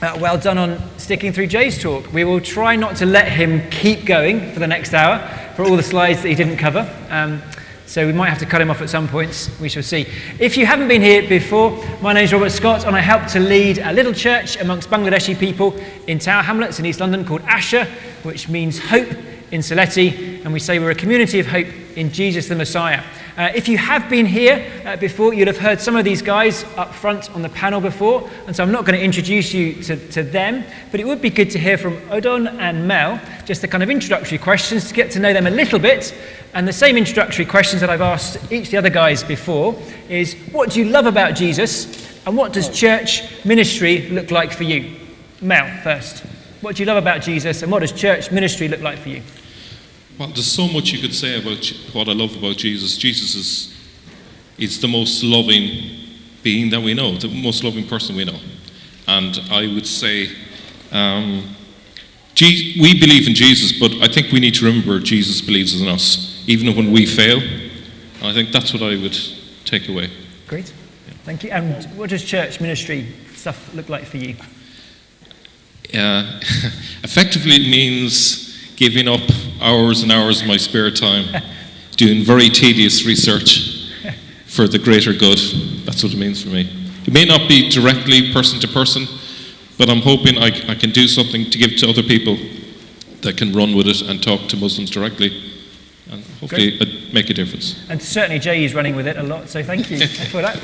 Well done on sticking through Jay's talk. We will try not to let him keep going for the next hour for all the slides that he didn't cover. So we might have to cut him off at some points. We shall see. If you haven't been here before, my name is Robert Scott, and I help to lead a little church amongst Bangladeshi people in Tower Hamlets in East London called Asha, which means hope in Sylheti, and we say we're a community of hope in Jesus the Messiah. If you have been here before, you'll have heard some of these guys up front on the panel before, and so I'm not going to introduce you to them, but it would be good to hear from Odon and Mel, just the kind of introductory questions to get to know them a little bit, and the same introductory questions that I've asked each of the other guys before is, what do you love about Jesus, and what does church ministry look like for you? Mel, first. What do you love about Jesus, and what does church ministry look like for you? Well, there's so much you could say about what I love about Jesus. Jesus is the most loving being that we know, the most loving person we know. And I would say we believe in Jesus, but I think we need to remember Jesus believes in us, even when we fail. And I think that's what I would take away. Great. Yeah. Thank you. And what does church ministry stuff look like for you? Effectively, it means giving up hours and hours of my spare time doing very tedious research for the greater good. That's what it means for me. It may not be directly person to person, but I'm hoping I can do something to give to other people that can run with it and talk to Muslims directly, and hopefully make a difference. And certainly Jay is running with it a lot, so thank you for that.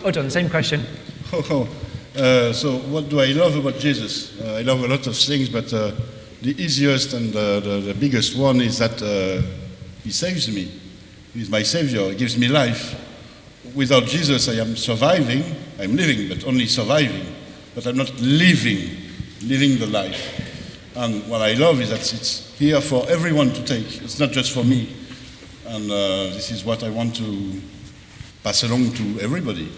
Odon, same question. So what do I love about Jesus? I love a lot of things, but the easiest and the biggest one is that he saves me. He's my savior. He gives me life. Without Jesus, I am surviving. I'm living, but only surviving. But I'm not living the life. And what I love is that it's here for everyone to take. It's not just for me. And this is what I want to pass along to everybody.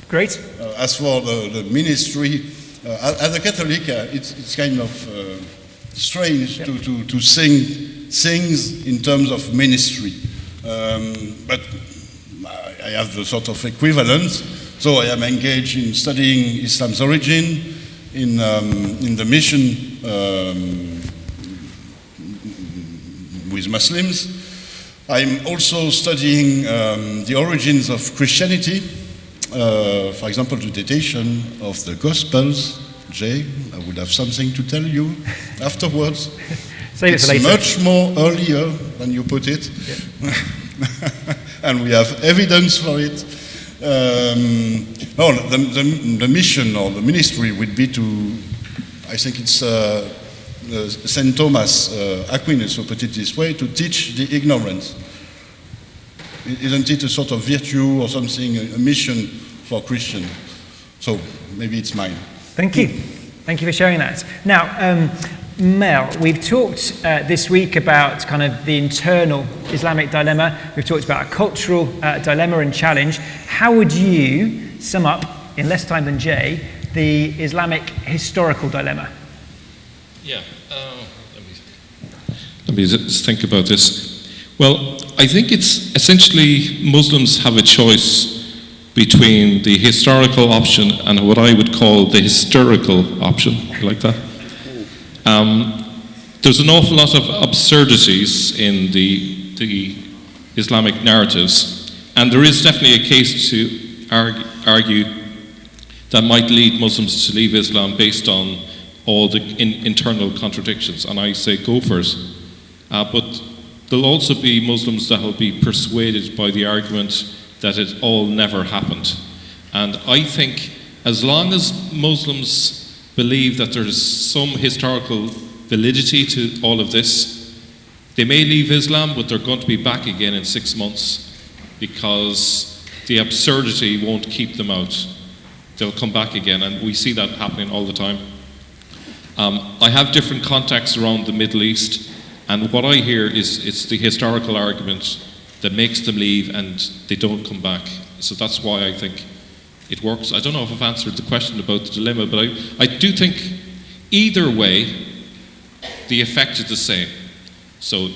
Great. As for the ministry, as a Catholic, it's kind of strange to sing things in terms of ministry. But I have the sort of equivalent. So I am engaged in studying Islam's origin, in the mission with Muslims. I'm also studying the origins of Christianity. For example, the datation of the Gospels. Jay, I would have something to tell you afterwards. Save it for later. It's much more earlier than you put it. Yeah. And we have evidence for it. The mission or the ministry would be to, I think it's St. Thomas Aquinas who put it this way, to teach the ignorant. Isn't it a sort of virtue or something, a mission for Christian? So maybe it's mine. Thank you. Thank you for sharing that. Now, Mel, we've talked this week about kind of the internal Islamic dilemma. We've talked about a cultural dilemma and challenge. How would you sum up, in less time than Jay, the Islamic historical dilemma? Yeah. Let me just think about this. Well, I think it's essentially Muslims have a choice between the historical option and what I would call the hysterical option. You like that? There's an awful lot of absurdities in the Islamic narratives, and there is definitely a case to argue that might lead Muslims to leave Islam based on all the internal contradictions, and I say go for it. But there'll also be Muslims that will be persuaded by the argument that it all never happened. And I think as long as Muslims believe that there's some historical validity to all of this, they may leave Islam, but they're going to be back again in 6 months because the absurdity won't keep them out. They'll come back again, and we see that happening all the time. I have different contacts around the Middle East, and what I hear is it's the historical argument that makes them leave and they don't come back. So that's why I think it works. I don't know if I've answered the question about the dilemma, but I do think either way, the effect is the same. So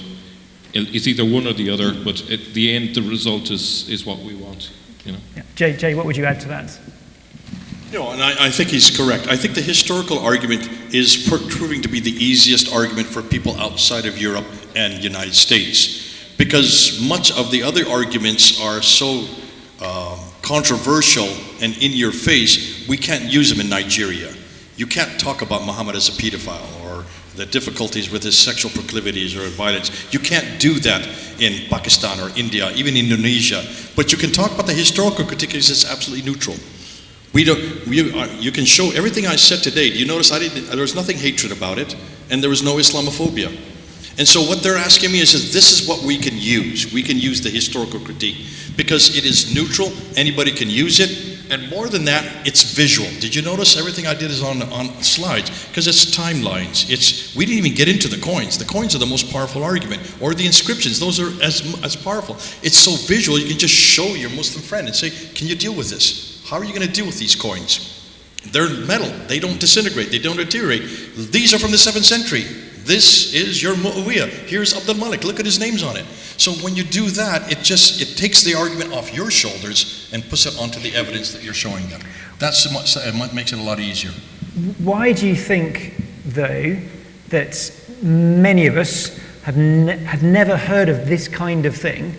it's either one or the other, but at the end, the result is what we want. You know? Yeah. Jay, what would you add to that? No, and I think he's correct. I think the historical argument is proving to be the easiest argument for people outside of Europe and United States, because much of the other arguments are so controversial and in your face, we can't use them in Nigeria. You can't talk about Muhammad as a pedophile or the difficulties with his sexual proclivities or violence. You can't do that in Pakistan or India, even Indonesia. But you can talk about the historical critique because it's absolutely neutral. You can show everything I said today. Do you notice there was nothing hatred about it, and there was no Islamophobia. And so what they're asking me is this is what we can use. We can use the historical critique because it is neutral. Anybody can use it. And more than that, it's visual. Did you notice everything I did is on slides? Because it's timelines. We didn't even get into the coins. The coins are the most powerful argument. Or the inscriptions. Those are as powerful. It's so visual, you can just show your Muslim friend and say, can you deal with this? How are you going to deal with these coins? They're metal. They don't disintegrate. They don't deteriorate. These are from the 7th century. This is your Muawiyah. Here's Abdul Malik. Look at his names on it. So when you do that, it takes the argument off your shoulders and puts it onto the evidence that you're showing them. That makes it a lot easier. Why do you think, though, that many of us have never heard of this kind of thing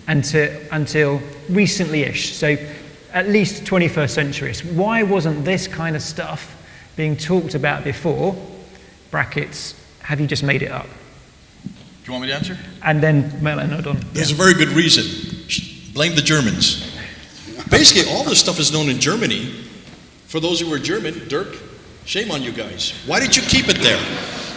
until recently-ish? So at least 21st century. Why wasn't this kind of stuff being talked about before? Brackets, have you just made it up? Do you want me to answer? And then Mel and Odon. There's a very good reason. Blame the Germans. Basically, all this stuff is known in Germany. For those who are German, Dirk, shame on you guys. Why did you keep it there?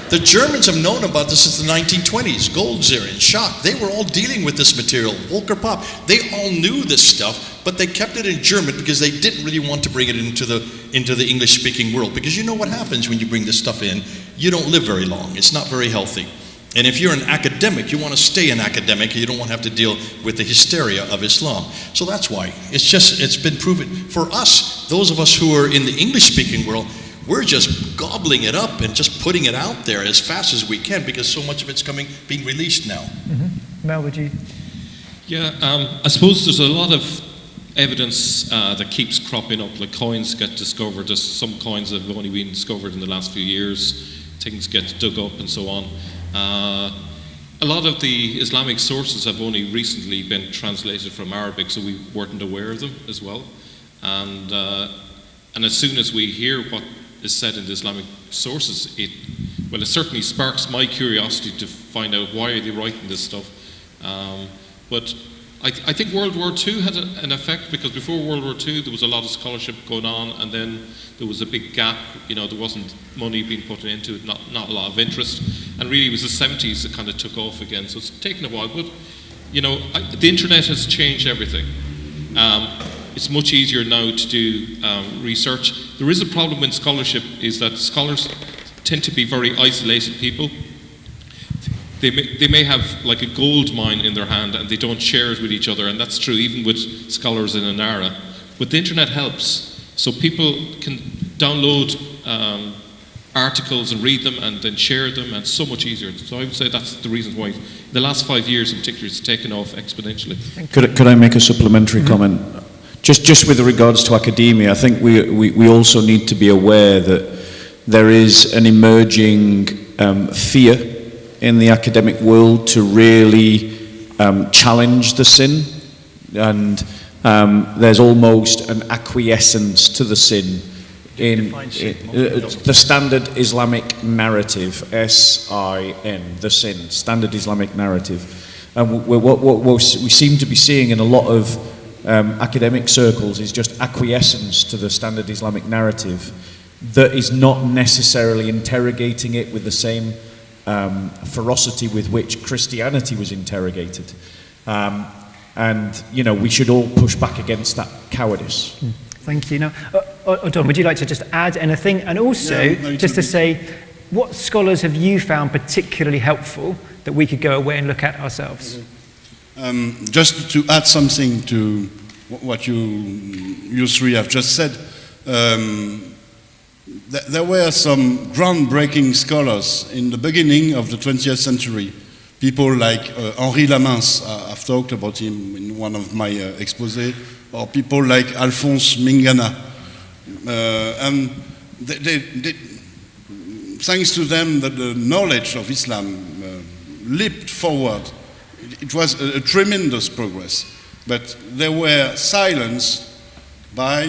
The Germans have known about this since the 1920s. Goldziher, Schock, they were all dealing with this material. Volker Popp, they all knew this stuff, but they kept it in German because they didn't really want to bring it into the English-speaking world. Because you know what happens when you bring this stuff in? You don't live very long. It's not very healthy. And if you're an academic, you want to stay an academic. You don't want to have to deal with the hysteria of Islam. So that's why. It's been proven. For us, those of us who are in the English-speaking world, we're just gobbling it up and just putting it out there as fast as we can because so much of it's being released now. Mm-hmm. Mel, would you? Yeah, I suppose there's a lot of evidence that keeps cropping up, like coins get discovered. There's some coins that have only been discovered in the last few years. Things get dug up and so on. A lot of the Islamic sources have only recently been translated from Arabic, so we weren't aware of them as well. And as soon as we hear what is said in the Islamic sources, it certainly sparks my curiosity to find out why are they writing this stuff. But I think World War II had an effect, because before World War II there was a lot of scholarship going on, and then there was a big gap. There wasn't money being put into it, not a lot of interest, and really it was the 70s that kind of took off again. So it's taken a while, but the internet has changed everything. It's much easier now to do research. There is a problem in scholarship, is that scholars tend to be very isolated people. They may have like a gold mine in their hand and they don't share it with each other, and that's true even with scholars in an era. But the internet helps, so people can download articles and read them and then share them, and it's so much easier. So I would say that's the reason why in the last 5 years in particular it's taken off exponentially. Could I make a supplementary comment? Just with regards to academia, I think we also need to be aware that there is an emerging fear in the academic world to really challenge the sin, and there's almost an acquiescence to the sin in the Standard Islamic Narrative, SIN, the sin, Standard Islamic Narrative. And what we seem to be seeing in a lot of academic circles is just acquiescence to the Standard Islamic Narrative that is not necessarily interrogating it with the same ferocity with which Christianity was interrogated. And we should all push back against that cowardice. Thank you. Now, Odon, would you like to just add anything? And also, just to say, what scholars have you found particularly helpful that we could go away and look at ourselves? Just to add something to what you three have just said, there were some groundbreaking scholars in the beginning of the 20th century. People like Henri Lamens, I've talked about him in one of my exposés, or people like Alphonse Mingana. And thanks to them, the knowledge of Islam leaped forward. It was a tremendous progress, but they were silenced by,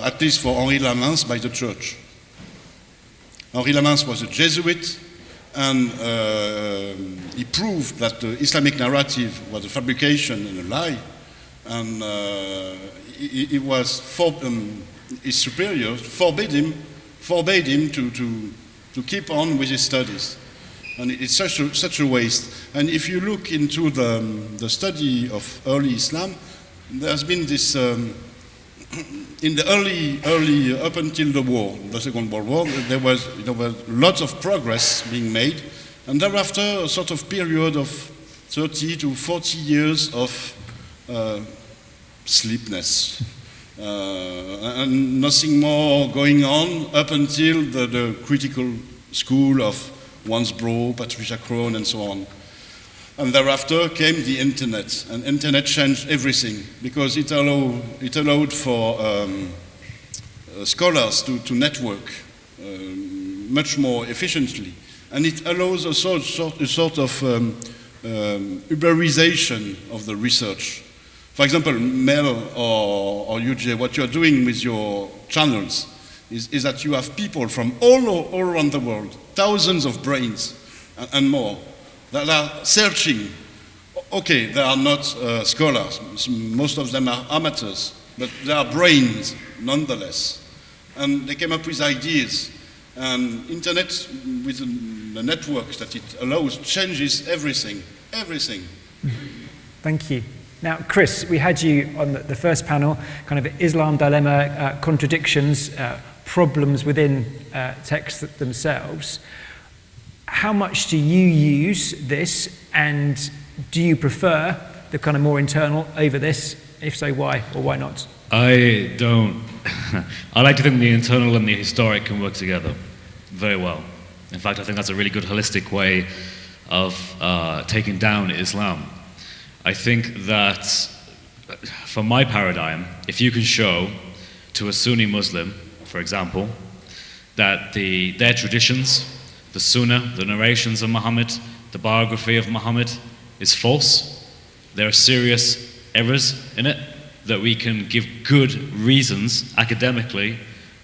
at least for Henri Lamens, by the church. Henri Lamens was a Jesuit, and he proved that the Islamic narrative was a fabrication and a lie, and it was his superiors forbade him to keep on with his studies. And it's such a waste. And if you look into the study of early Islam, there's been this, in the early, up until the Second World War, there was lots of progress being made, and thereafter a sort of period of 30 to 40 years of sleepiness, and nothing more going on up until the critical school of Wansbrough, Patricia Crone, and so on. And thereafter came the internet, and internet changed everything because it allowed for scholars to network much more efficiently, and it allows a sort of Uberization of the research. For example, Mel or UJ, what you're doing with your channels is that you have people from all around the world, thousands of brains and more, that are searching. Okay, they are not scholars, most of them are amateurs, but they are brains nonetheless. And they came up with ideas. And internet, with the networks that it allows, changes everything. Thank you. Now, Chris, we had you on the first panel, kind of Islam dilemma, contradictions, problems within texts themselves. How much do you use this, and do you prefer the kind of more internal over this? If so, why or why not? I don't. I like to think the internal and the historic can work together very well. In fact, I think that's a really good holistic way of taking down Islam. I think that, from my paradigm, if you can show to a Sunni Muslim, for example, that their traditions, the Sunnah, the narrations of Muhammad, the biography of Muhammad is false, there are serious errors in it that we can give good reasons academically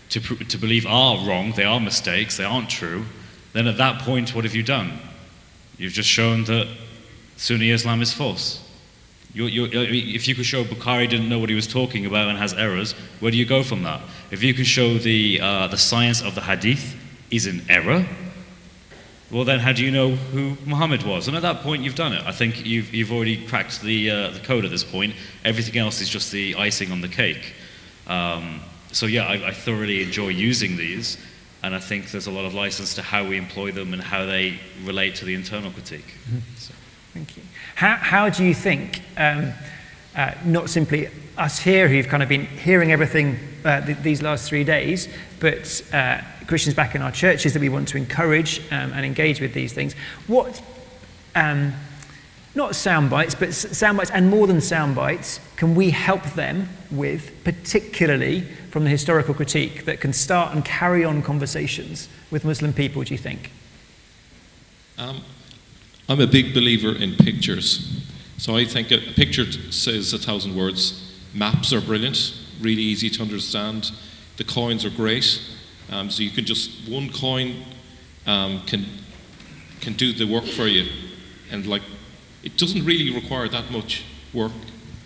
to believe are wrong, they are mistakes, they aren't true, then at that point, what have you done? You've just shown that Sunni Islam is false. If you could show Bukhari didn't know what he was talking about and has errors, where do you go from that? If you can show the science of the Hadith is in error, well then how do you know who Muhammad was? And at that point you've done it. I think you've already cracked the code at this point. Everything else is just the icing on the cake. So yeah, I thoroughly enjoy using these, and I think there's a lot of license to how we employ them and how they relate to the internal critique. So. Thank you. How do you think, not simply us here who've kind of been hearing everything these last 3 days, but Christians back in our churches that we want to encourage and engage with these things, what, not sound bites, but sound bites and more than sound bites, can we help them with, particularly from the historical critique, that can start and carry on conversations with Muslim people, do you think? I'm a big believer in pictures. So I think a picture says 1,000 words. Maps are brilliant, really easy to understand. The coins are great. So you can just, one coin can do the work for you. And like, it doesn't really require that much work.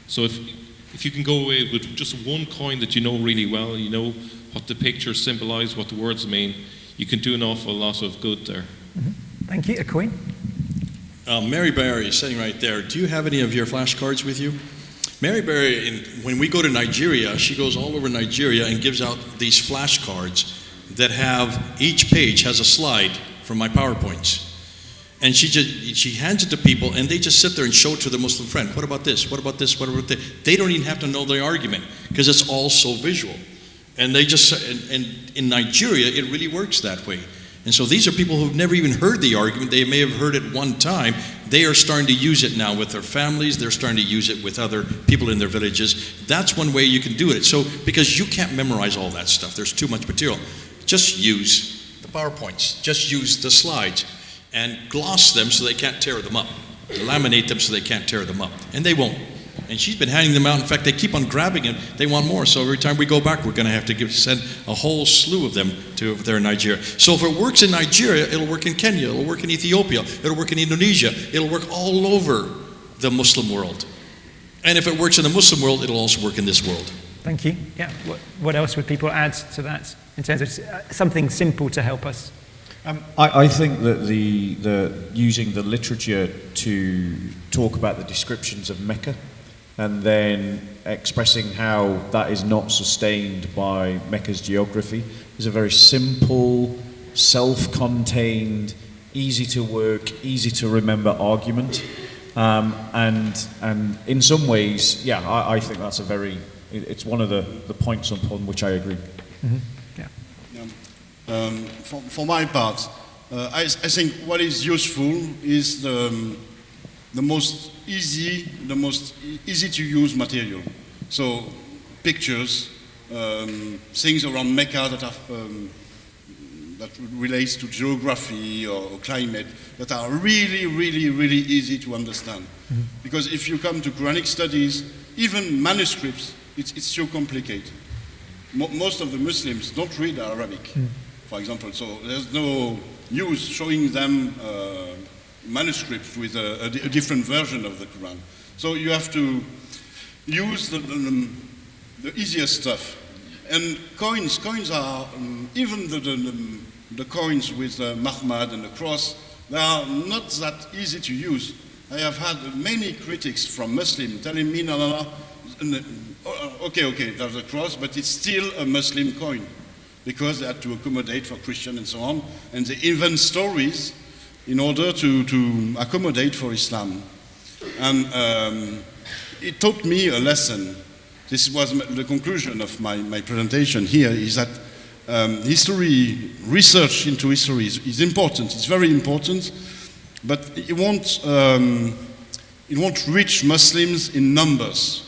So if you can go away with just one coin that you know really well, you know what the pictures symbolize, what the words mean, you can do an awful lot of good there. Mm-hmm. Thank you. A coin? Mary Barry is sitting right there. Do you have any of your flashcards with you? Mary Barry, when we go to Nigeria, she goes all over Nigeria and gives out these flashcards that have, each page has a slide from my PowerPoints. And she hands it to people, and they just sit there and show it to their Muslim friend. What about this? What about this? What about that? They don't even have to know the argument because it's all so visual. And they just, and in Nigeria, it really works that way. And so these are people who've never even heard the argument. They may have heard it one time, they are starting to use it now with their families. They're starting to use it with other people in their villages. That's one way you can do it. So, because you can't memorize all that stuff. There's too much material. Just use the PowerPoints. Just use the slides and gloss them so they can't tear them up. Laminate them so they can't tear them up. And they won't. And she's been handing them out. In fact, they keep on grabbing it. They want more. So every time we go back, we're going to have to send a whole slew of them to over there in Nigeria. So if it works in Nigeria, it'll work in Kenya. It'll work in Ethiopia. It'll work in Indonesia. It'll work all over the Muslim world. And if it works in the Muslim world, it'll also work in this world. Thank you. Yeah. What else would people add to that in terms of something simple to help us? I think that the using the literature to talk about the descriptions of Mecca and then expressing how that is not sustained by Mecca's geography is a very simple, self-contained, easy to work, easy to remember argument. And in some ways, yeah, I think that's it's one of the points upon which I agree. Mm-hmm. Yeah. For my part, I think what is useful is the most easy to use material. So pictures, things around Mecca that relates to geography or climate that are really, really, really easy to understand. Mm-hmm. Because if you come to Quranic studies, even manuscripts, it's so complicated. Most of the Muslims don't read Arabic, for example, so there's no use showing them manuscripts with a different version of the Quran. So you have to use the easiest stuff. And coins are, even the coins with Muhammad and the cross, they are not that easy to use. I have had many critics from Muslims telling me, no, okay, there's a cross, but it's still a Muslim coin, because they had to accommodate for Christian and so on, and they invent stories in order to accommodate for Islam. And it taught me a lesson. This was the conclusion of my presentation here, is that research into history is important. It's very important, but it won't reach Muslims in numbers.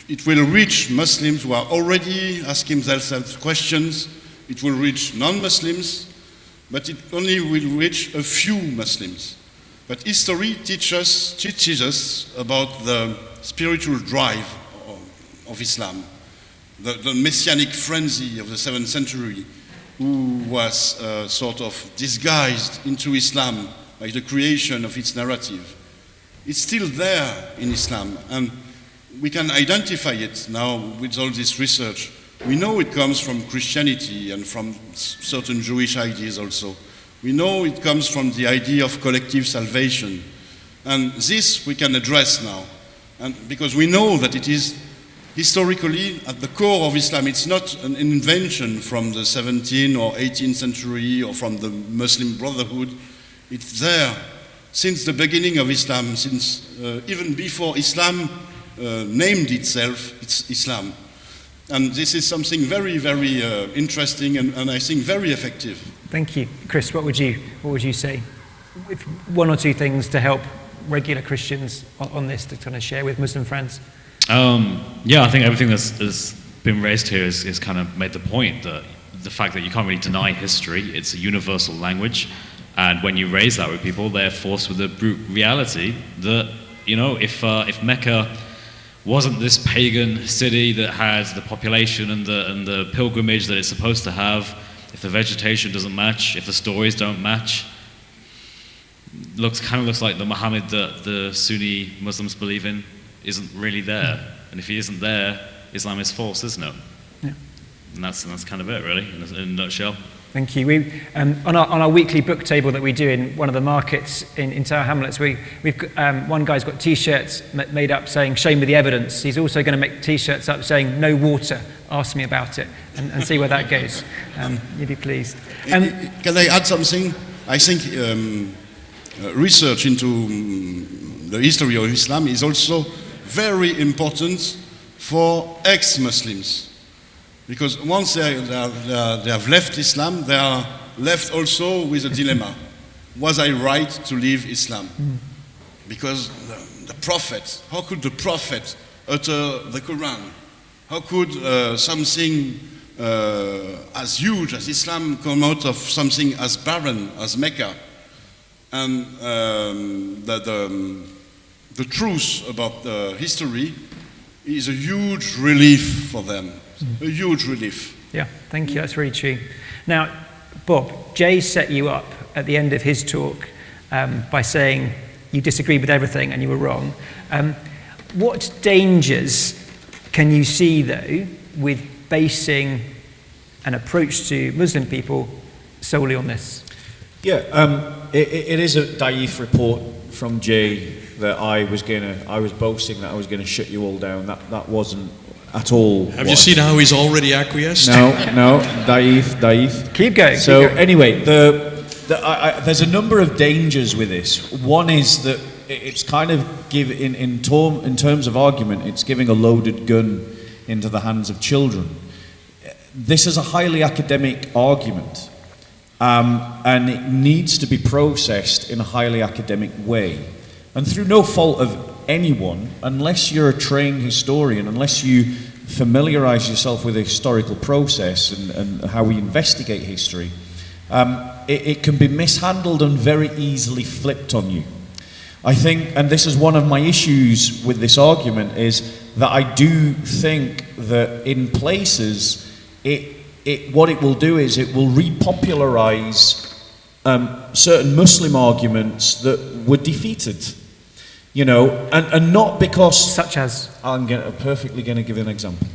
It will reach Muslims who are already asking themselves questions. It will reach non-Muslims, but it only will reach a few Muslims. But history teaches us about the spiritual drive of Islam, the messianic frenzy of the 7th century, who was sort of disguised into Islam by the creation of its narrative. It's still there in Islam, and we can identify it now with all this research. We know it comes from Christianity and from certain Jewish ideas also. We know it comes from the idea of collective salvation. And this we can address now. And because we know that it is historically at the core of Islam. It's not an invention from the 17th or 18th century or from the Muslim Brotherhood. It's there since the beginning of Islam, since even before Islam named itself, it's Islam. And this is something very, very interesting and I think very effective. Thank you. Chris, what would you say? If one or two things to help regular Christians on this to kind of share with Muslim friends? Yeah, I think everything that's been raised here is kind of made the point that the fact that you can't really deny history, it's a universal language, and when you raise that with people, they're forced with the brute reality that, you know, if Mecca wasn't this pagan city that has the population and the pilgrimage that it's supposed to have, if the vegetation doesn't match, if the stories don't match, kind of looks like the Muhammad that the Sunni Muslims believe in isn't really there. And if he isn't there, Islam is false, isn't it? Yeah. And that's kind of it, really, in a nutshell. Thank you. We, on our weekly book table that we do in one of the markets in Tower Hamlets, we've got, one guy's got T-shirts made up saying, "Show me the evidence." He's also going to make T-shirts up saying, "No water, ask me about it," and see where that goes. You'd be pleased. Can I add something? I think research into the history of Islam is also very important for ex-Muslims. Because once they have left Islam, they are left also with a dilemma. Was I right to leave Islam? because the prophet, how could the prophet utter the Quran? How could something as huge as Islam come out of something as barren as Mecca? And the truth about history is a huge relief for them, a huge relief. Yeah, thank you, that's really true. Now, Bob, Jay set you up at the end of his talk by saying you disagreed with everything and you were wrong. What dangers can you see, though, with basing an approach to Muslim people solely on this? Yeah, it is a Daif report from Jay that I was boasting that I was going to shut you all down. That wasn't at all. Have you seen how he's already acquiesced? No, Daif. Keep going. So anyway, there's a number of dangers with this. One is that it's kind of in terms of argument, it's giving a loaded gun into the hands of children. This is a highly academic argument, and it needs to be processed in a highly academic way. And through no fault of anyone, unless you're a trained historian, unless you familiarize yourself with the historical process and how we investigate history, it can be mishandled and very easily flipped on you. I think, and this is one of my issues with this argument, is that I do think that in places, what it will do is it will repopularize certain Muslim arguments that were defeated. You know, and not because... Such as? I'm perfectly going to give an example.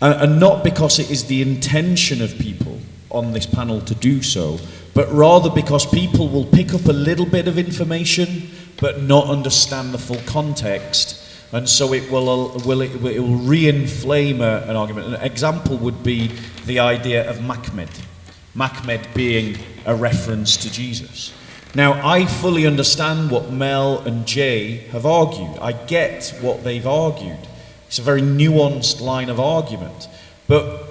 And not because it is the intention of people on this panel to do so, but rather because people will pick up a little bit of information but not understand the full context, and so it will re-inflame an argument. An example would be the idea of Mahmed being a reference to Jesus. Now, I fully understand what Mel and Jay have argued. I get what they've argued. It's a very nuanced line of argument. But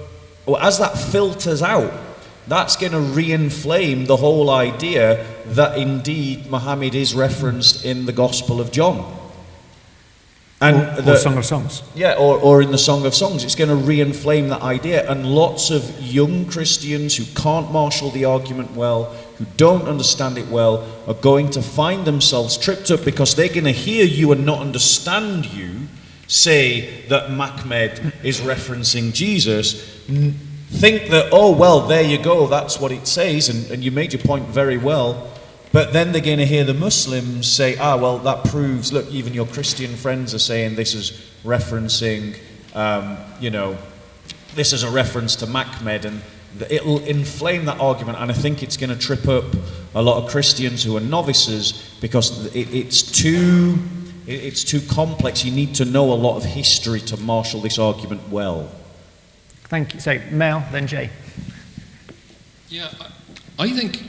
as that filters out, that's going to re-inflame the whole idea that indeed Muhammad is referenced in the Gospel of John. Or Song of Songs. Yeah, or in the Song of Songs. It's going to re-inflame that idea. And lots of young Christians who can't marshal the argument well, who don't understand it well, are going to find themselves tripped up because they're going to hear you and not understand you say that Mahmed is referencing Jesus, think that, oh, well, there you go, that's what it says, and you made your point very well. But then they're going to hear the Muslims say, well, that proves, look, even your Christian friends are saying this is referencing, this is a reference to Mahmed, and it'll inflame that argument, and I think it's going to trip up a lot of Christians who are novices because it's too complex. You need to know a lot of history to marshal this argument well. Thank you. So, Mel, then Jay. Yeah, I think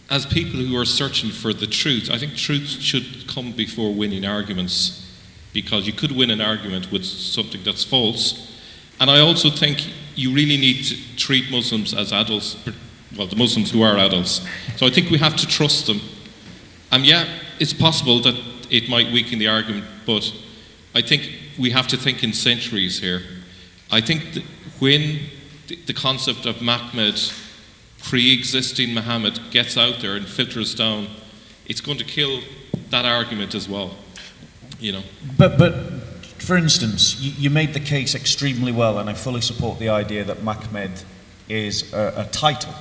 as people who are searching for the truth, I think truth should come before winning arguments, because you could win an argument with something that's false. And I also think you really need to treat Muslims as adults, well, the Muslims who are adults. So I think we have to trust them. And yeah, it's possible that it might weaken the argument, but I think we have to think in centuries here. I think that when the concept of Mahmed pre-existing Muhammad gets out there and filters down, it's going to kill that argument as well, you know. But for instance, you made the case extremely well, and I fully support the idea that Mahmed is a title.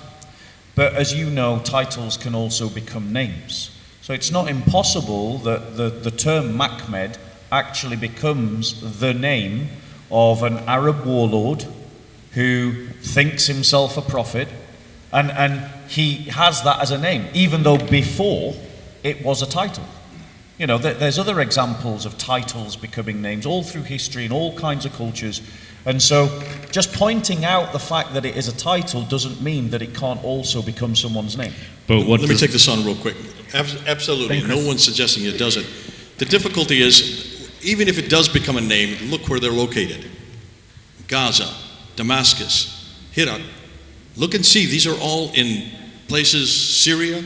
But as you know, titles can also become names. So it's not impossible that the term Mahmed actually becomes the name of an Arab warlord who thinks himself a prophet, and he has that as a name, even though before it was a title. You know, there's other examples of titles becoming names all through history in all kinds of cultures. And so just pointing out the fact that it is a title doesn't mean that it can't also become someone's name. But let me take this on real quick. Absolutely, no one's suggesting it doesn't. The difficulty is, even if it does become a name, look where they're located. Gaza, Damascus, Herat. Look and see, these are all in places, Syria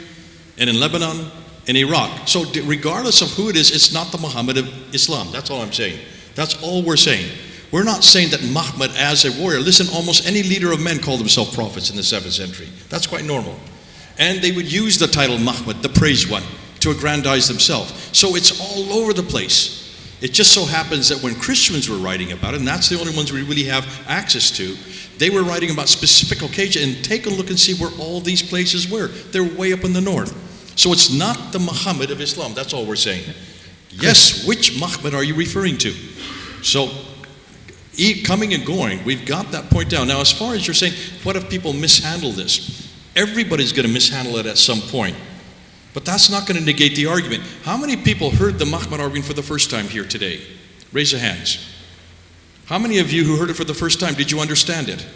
and in Lebanon in Iraq. So regardless of who it is, it's not the Muhammad of Islam. That's all I'm saying. That's all we're saying. We're not saying that Muhammad as a warrior, listen, almost any leader of men called themselves prophets in the 7th century. That's quite normal. And they would use the title Muhammad, the praised one, to aggrandize themselves. So it's all over the place. It just so happens that when Christians were writing about it, and that's the only ones we really have access to, they were writing about specific occasions. And take a look and see where all these places were. They're way up in the north. So it's not the Muhammad of Islam. That's all we're saying. Yes, which Muhammad are you referring to? So, coming and going, we've got that point down. Now, as far as you're saying, what if people mishandle this? Everybody's going to mishandle it at some point. But that's not going to negate the argument. How many people heard the Muhammad argument for the first time here today? Raise your hands. How many of you who heard it for the first time, did you understand it?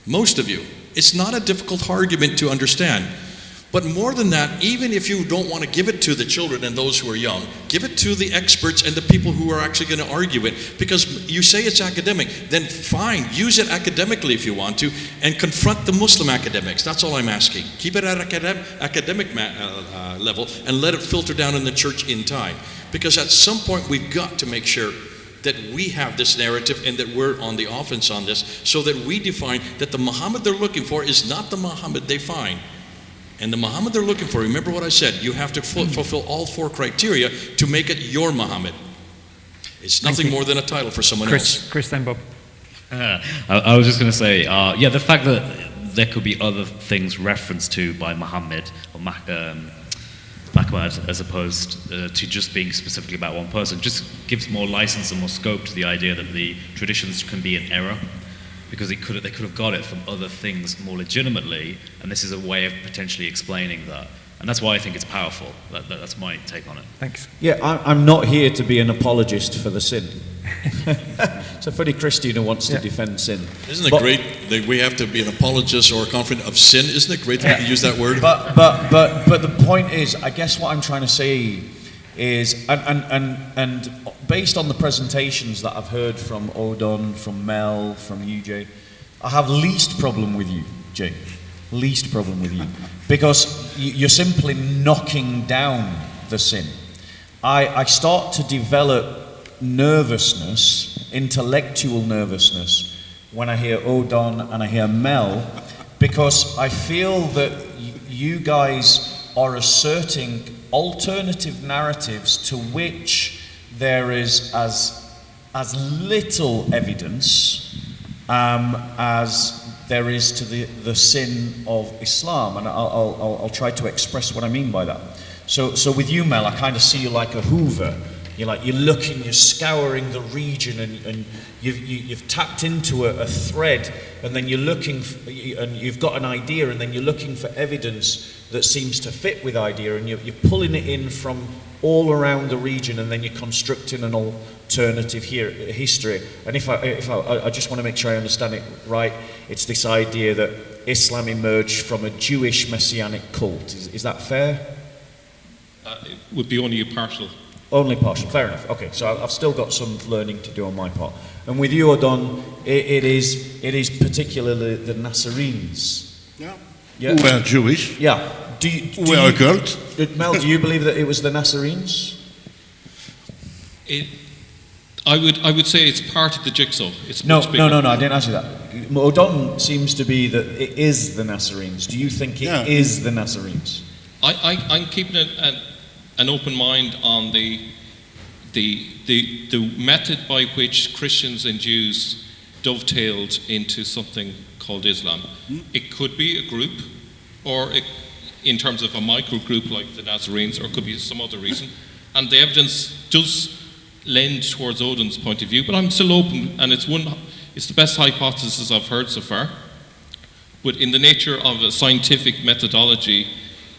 Most of you. It's not a difficult argument to understand. But more than that, even if you don't want to give it to the children and those who are young, give it to the experts and the people who are actually going to argue it. Because you say it's academic, then fine, use it academically if you want to, and confront the Muslim academics. That's all I'm asking. Keep it at academic level and let it filter down in the church in time. Because at some point we've got to make sure that we have this narrative and that we're on the offense on this, so that we define that the Muhammad they're looking for is not the Muhammad they find. And the Muhammad they're looking for, remember what I said, you have to fulfill all 4 criteria to make it your Muhammad. It's nothing more than a title for someone else. Chris, then Bob. I was just going to say, the fact that there could be other things referenced to by Muhammad or Muhammad as opposed to just being specifically about one person just gives more license and more scope to the idea that the traditions can be in error. Because they could have got it from other things more legitimately, and this is a way of potentially explaining that. And that's why I think it's powerful. That's my take on it. Thanks. Yeah, I'm not here to be an apologist for the sin. So for the Christian who wants to defend sin. Isn't it great that we have to be an apologist or a confront of sin? Isn't it great that we can use that word? But the point is, I guess what I'm trying to say is, and based on the presentations that I've heard from Odon, from Mel, from you, Jay, I have least problem with you, Jay. Least problem with you. Because you're simply knocking down the sin. I start to develop nervousness, intellectual nervousness, when I hear Odon and I hear Mel, because I feel that you guys are asserting alternative narratives to which there is as little evidence as there is to the sin of Islam, and I'll try to express what I mean by that. So with you, Mel, I kind of see you like a Hoover. You're looking, you're scouring the region, and you've tapped into a thread, and then you're looking, and you've got an idea, and then you're looking for evidence that seems to fit with idea, and you're pulling it in from all around the region, and then you're constructing an alternative history. And if I just want to make sure I understand it right, it's this idea that Islam emerged from a Jewish messianic cult. Is that fair? It would be only a partial. Only partial, fair enough. Okay, so I've still got some learning to do on my part. And with you, Odon, it is particularly the Nazarenes. Yeah. Yeah. Who were Jewish. Yeah. Who were a cult. Mel, do you believe that it was the Nazarenes? I would say it's part of the jigsaw. It's No, much bigger. no, I didn't ask you that. Odon seems to be that it is the Nazarenes. Do you think it is the Nazarenes? I'm keeping an open mind on the method by which Christians and Jews dovetailed into something called Islam. It could be a group, or in terms of a micro group like the Nazarenes, or it could be some other reason. And the evidence does lend towards Odin's point of view, but I'm still open, and it's the best hypothesis I've heard so far. But in the nature of a scientific methodology,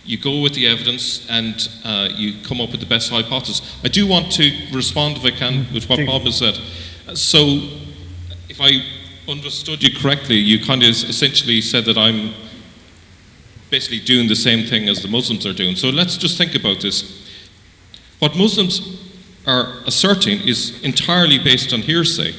you go with the evidence and you come up with the best hypothesis. I do want to respond, if I can, with what Bob has said. So, if I understood you correctly, you kind of essentially said that I'm basically doing the same thing as the Muslims are doing. So let's just think about this. What Muslims are asserting is entirely based on hearsay.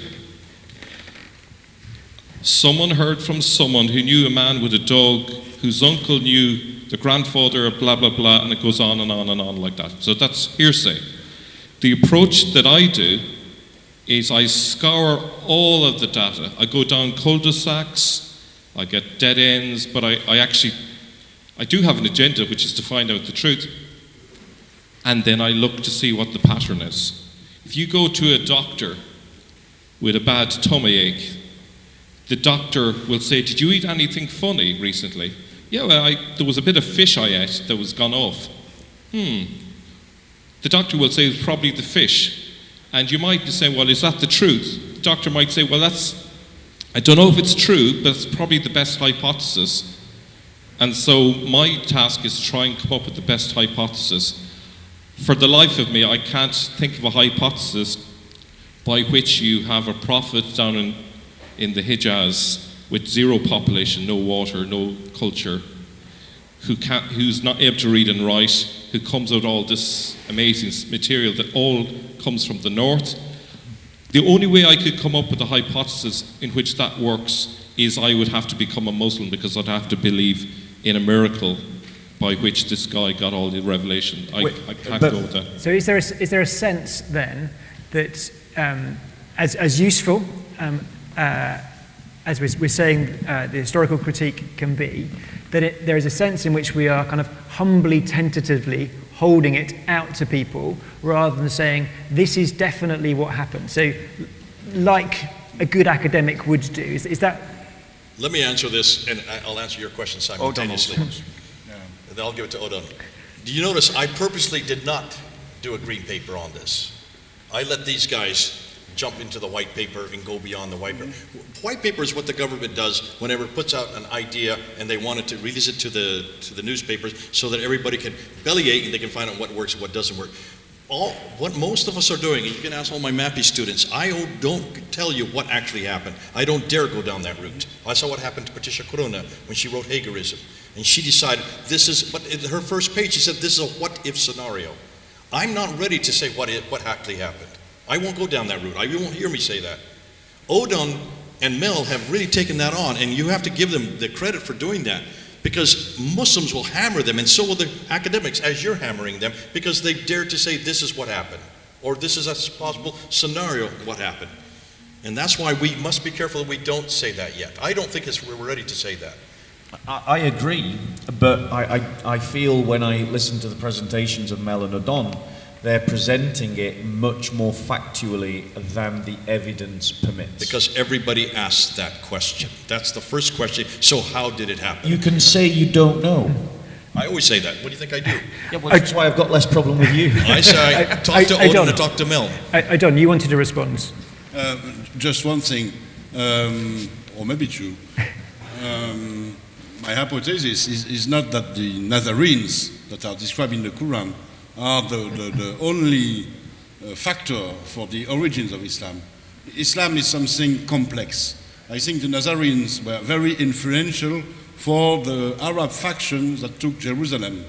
Someone heard from someone who knew a man with a dog whose uncle knew the grandfather, blah, blah, blah, and it goes on and on and on like that. So that's hearsay. The approach that I do is I scour all of the data. I go down cul-de-sacs, I get dead ends, but I do have an agenda, which is to find out the truth. And then I look to see what the pattern is. If you go to a doctor with a bad tummy ache, the doctor will say, "Did you eat anything funny recently?" "Yeah, well, there was a bit of fish I ate that was gone off." The doctor will say it's probably the fish. And you might be saying, "Well, is that the truth?" The doctor might say, "Well, I don't know if it's true, but it's probably the best hypothesis." And so my task is to try and come up with the best hypothesis. For the life of me, I can't think of a hypothesis by which you have a prophet down in the Hijaz with zero population, no water, no culture, who's not able to read and write, who comes out all this amazing material that all comes from the north. The only way I could come up with a hypothesis in which that works is I would have to become a Muslim, because I'd have to believe in a miracle by which this guy got all the revelation. I can't go with that. So is there a sense then that as useful as we're saying the historical critique can be, that there is a sense in which we are kind of humbly, tentatively holding it out to people rather than saying this is definitely what happened? So like a good academic would do, is that? Let me answer this, and I'll answer your question simultaneously. And then I'll give it to Odon. Do you notice I purposely did not do a green paper on this? I let these guys jump into the white paper and go beyond the white paper. White paper is what the government does whenever it puts out an idea and they want it to release it to the newspapers so that everybody can bellyache and they can find out what works and what doesn't work. What most of us are doing, and you can ask all my MAPI students, I don't tell you what actually happened. I don't dare go down that route. I saw what happened to Patricia Corona when she wrote Hagerism. And she decided but in her first page she said this is a what-if scenario. I'm not ready to say what actually happened. I won't go down that route. You won't hear me say that. Odon and Mel have really taken that on, and you have to give them the credit for doing that, because Muslims will hammer them, and so will the academics, as you're hammering them, because they dare to say this is what happened, or this is a possible scenario of what happened. And that's why we must be careful that we don't say that yet. I don't think we're ready to say that. I agree, but I feel when I listen to the presentations of Mel and Odon, they're presenting it much more factually than the evidence permits. Because everybody asks that question. That's the first question. So how did it happen? You can say you don't know. I always say that. What do you think I do? Yeah, well, that's why I've got less problem with you. I say I talk to Odon and talk to Mel. Odon, you wanted to respond. Just one thing, or maybe two. My hypothesis is not that the Nazarenes that are described in the Quran are the only factor for the origins of Islam. Islam is something complex. I think the Nazarenes were very influential for the Arab factions that took Jerusalem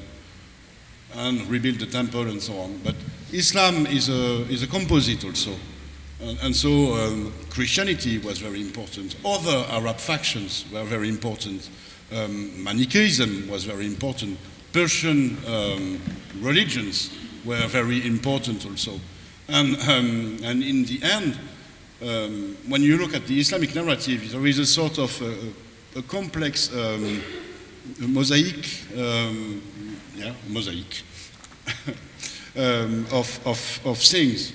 and rebuilt the temple and so on. But Islam is a composite also. And so Christianity was very important. Other Arab factions were very important. Manichaeism was very important. Persian religions were very important also. And in the end, when you look at the Islamic narrative, there is a sort of a complex mosaic of things.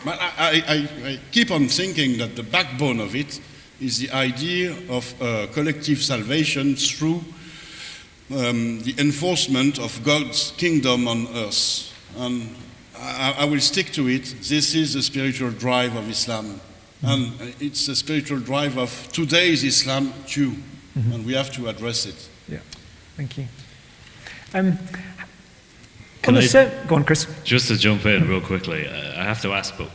But I keep on thinking that the backbone of it is the idea of collective salvation through the enforcement of God's kingdom on earth. And I will stick to it. This is the spiritual drive of Islam. And it's a spiritual drive of today's Islam too. Mm-hmm. And we have to address it. Yeah, thank you. Go on, Chris. Just to jump in real quickly, I have to ask, but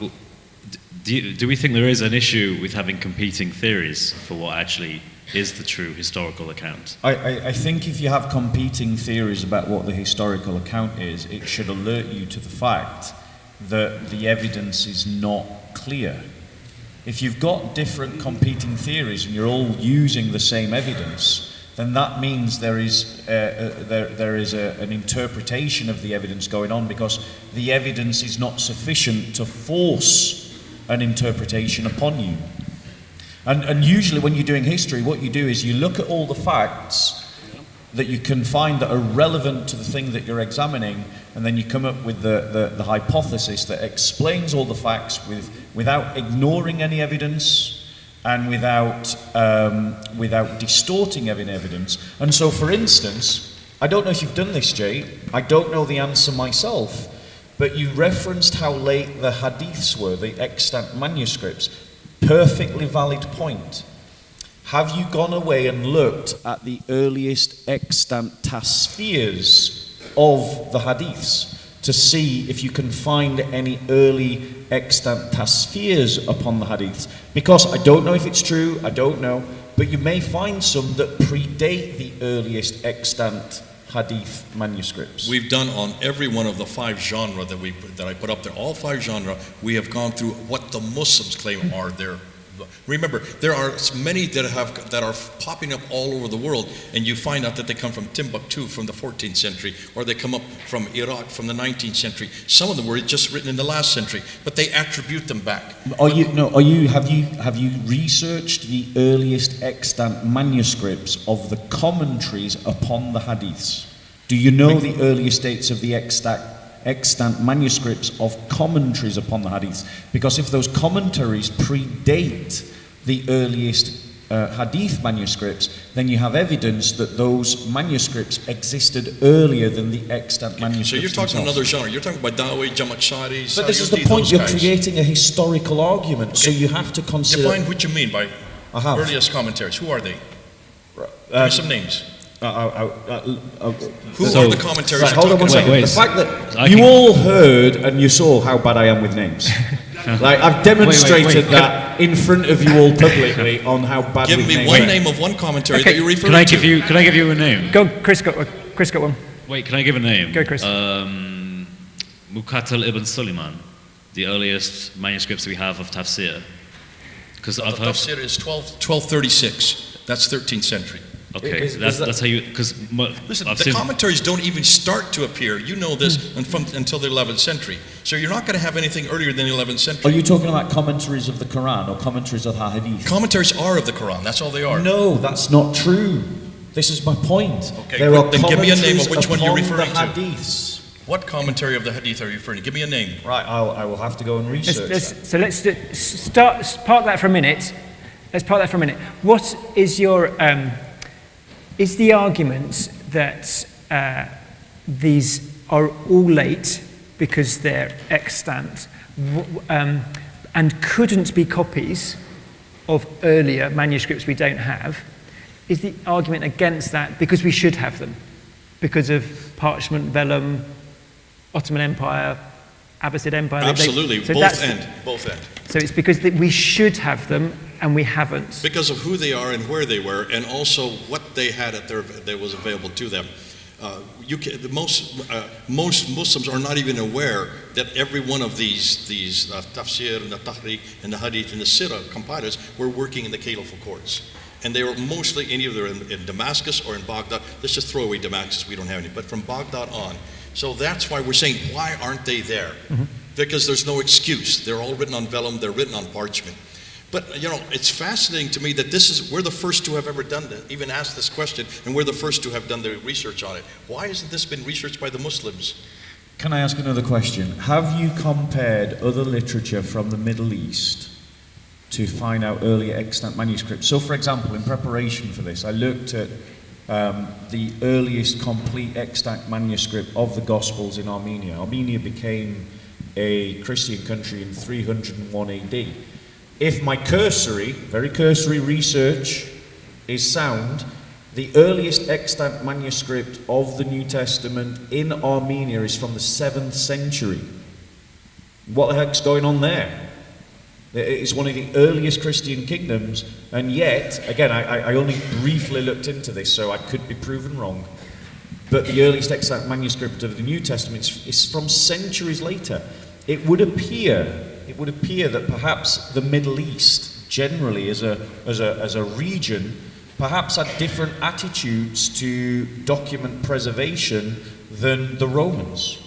do we think there is an issue with having competing theories for what actually is the true historical account? I think if you have competing theories about what the historical account is, it should alert you to the fact that the evidence is not clear. If you've got different competing theories and you're all using the same evidence, then that means there is an interpretation of the evidence going on, because the evidence is not sufficient to force an interpretation upon you. And usually when you're doing history, what you do is you look at all the facts that you can find that are relevant to the thing that you're examining, and then you come up with the hypothesis that explains all the facts without ignoring any evidence and without distorting any evidence. And so, for instance, I don't know if you've done this, Jay, I don't know the answer myself, but you referenced how late the hadiths were, the extant manuscripts. Perfectly valid point. Have you gone away and looked at the earliest extant tasfirs of the hadiths to see if you can find any early extant tasfirs upon the hadiths? Because I don't know if it's true, I don't know, but you may find some that predate the earliest extant hadith manuscripts. We've done on every one of the 5 genres that I put up there, all 5 genres, we have gone through what the Muslims claim are their. Remember, there are many that are popping up all over the world, and you find out that they come from Timbuktu from the 14th century, or they come up from Iraq from the 19th century. Some of them were just written in the last century, but they attribute them back. Have you researched the earliest extant manuscripts of the commentaries upon the hadiths? Do you know the earliest dates of the extant manuscripts of commentaries upon the hadiths? Because if those commentaries predate the earliest hadith manuscripts, then you have evidence that those manuscripts existed earlier than the extant manuscripts. So you're talking themselves. another genre. You're talking about Dawi, Jama'at-Shari, But this is the point. You're creating a historical argument, so you have to consider. Define what you mean by earliest commentaries. Who are they? Give me some names. Who are the commentaries? Right, hold on one second. Wait. The fact that you all heard and you saw how bad I am with names. Like, I've demonstrated that in front of you all publicly on how bad Give with me names. one name of one commentary that you refer Can I to. give you a name? Go, Chris got one. Wait, can I give a name? Go, Chris. Muqatil ibn Sulaiman, the earliest manuscripts we have of tafsir. Because I've heard. Tafsir is 1236. That's 13th century. Okay, that's how you. Because listen, the commentaries don't even start to appear. You know this until the 11th century. So you're not going to have anything earlier than the 11th century. Are you talking about commentaries of the Quran or commentaries of the Hadith? Commentaries are of the Quran. That's all they are. No, that's not true. This is my point. Okay, there are then give me a name of which one you're upon referring the to. Hadiths. What commentary of the Hadith are you referring to? Give me a name. Right, I will have to go and research that. So let's park that for a minute. What is your is the argument that these are all late because they're extant and couldn't be copies of earlier manuscripts we don't have? Is the argument against that because we should have them? Because of parchment, vellum, Ottoman Empire, Abbasid Empire? Absolutely, both end. So it's because we should have them and we haven't. Because of who they are and where they were, and also what they had that was available to them. Most Muslims are not even aware that every one of these tafsir and the tahriq and the hadith and the Sira compilers were working in the caliphal courts. And they were mostly either in Damascus or in Baghdad. Let's just throw away Damascus, we don't have any, but from Baghdad on. So that's why we're saying, why aren't they there? Mm-hmm. Because there's no excuse. They're all written on vellum, they're written on parchment. But, it's fascinating to me that we're the first to have ever done that, even asked this question, and we're the first to have done the research on it. Why hasn't this been researched by the Muslims? Can I ask another question? Have you compared other literature from the Middle East to find out earlier extant manuscripts? So, for example, in preparation for this, I looked at the earliest complete extant manuscript of the Gospels in Armenia. Armenia became a Christian country in 301 AD. If my very cursory research is sound, the earliest extant manuscript of the New Testament in Armenia is from the 7th century. What the heck's going on there? It's one of the earliest Christian kingdoms, and yet, again, I only briefly looked into this, so I could be proven wrong, but the earliest extant manuscript of the New Testament is from centuries later. It would appear that perhaps the Middle East, generally as a region, perhaps had different attitudes to document preservation than the Romans.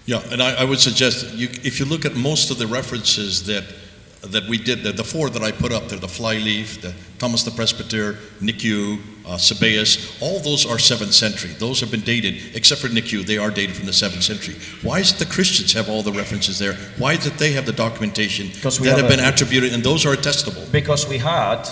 Yeah, and I would suggest, if you look at most of the references that we did, the four that I put up there, the Flyleaf, the Thomas the Presbyter, Nikiu, Sabaeus, all those are 7th century. Those have been dated, except for Nikiu, they are dated from the 7th century. Why is it the Christians have all the references there? Why is it they have the documentation that have been attributed, and those are attestable? Because we had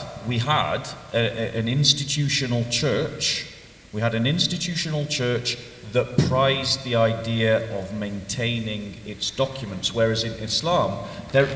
an institutional church. We had an institutional church that prized the idea of maintaining its documents, whereas in Islam, there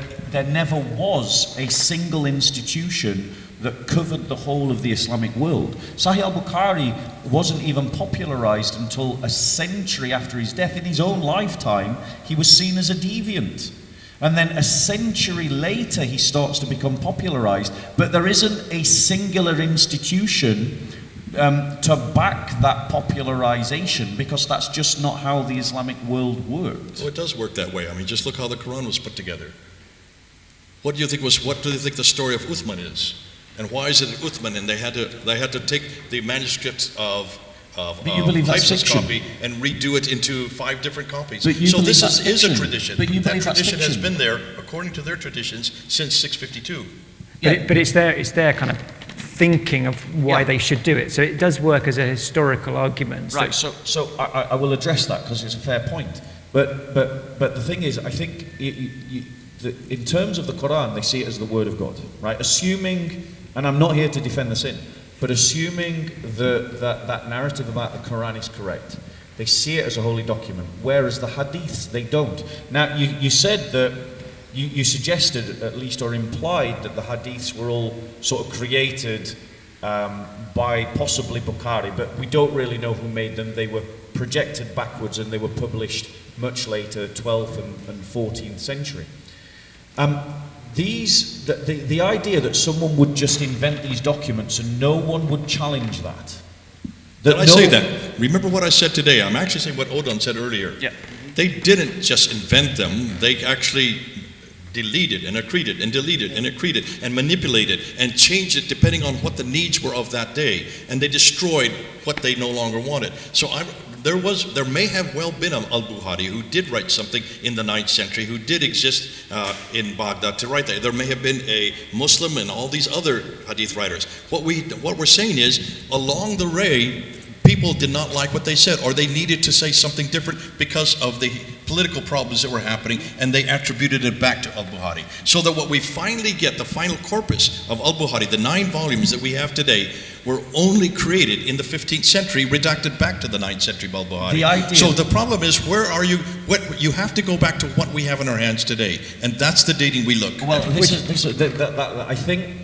never was a single institution that covered the whole of the Islamic world. Sahih al-Bukhari wasn't even popularized until a century after his death. In his own lifetime, he was seen as a deviant. And then a century later, he starts to become popularized. But there isn't a singular institution to back that popularization, because that's just not how the Islamic world worked. Well, it does work that way. I mean, just look how the Quran was put together. What do you think the story of Uthman is? And why is it Uthman? And they had to take the manuscripts of Hijaz copy and redo it into 5 different copies. So this is a tradition. But you that believe tradition that's has been there, according to their traditions, since 652. But it's their kind of thinking of why they should do it. So it does work as a historical argument. Right. So I will address that because it's a fair point. But the thing is, I think in terms of the Quran, they see it as the word of God, right? Assuming, and I'm not here to defend the sin, but assuming that narrative about the Quran is correct, they see it as a holy document, whereas the Hadiths, they don't. Now, you said that, you suggested at least, or implied, that the Hadiths were all sort of created by possibly Bukhari, but we don't really know who made them. They were projected backwards and they were published much later, 12th and 14th century. The idea that someone would just invent these documents and no one would challenge that. Did I say that? Remember what I said today. I'm actually saying what Odon said earlier. Yeah. They didn't just invent them. They actually deleted and accreted and deleted and accreted and manipulated and changed it depending on what the needs were of that day. And they destroyed what they no longer wanted. So there may have well been an al-Bukhari who did write something in the 9th century, who did exist in Baghdad to write that. There may have been a Muslim and all these other hadith writers. What we're saying is, along the way, people did not like what they said, or they needed to say something different because of the political problems that were happening, and they attributed it back to al-Bukhari. So that what we finally get, the final corpus of al-Bukhari, the 9 volumes that we have today, were only created in the 15th century, redacted back to the 9th century al-Bukhari. So the problem is, where are you? You have to go back to what we have in our hands today, and that's the dating we look. Well, I think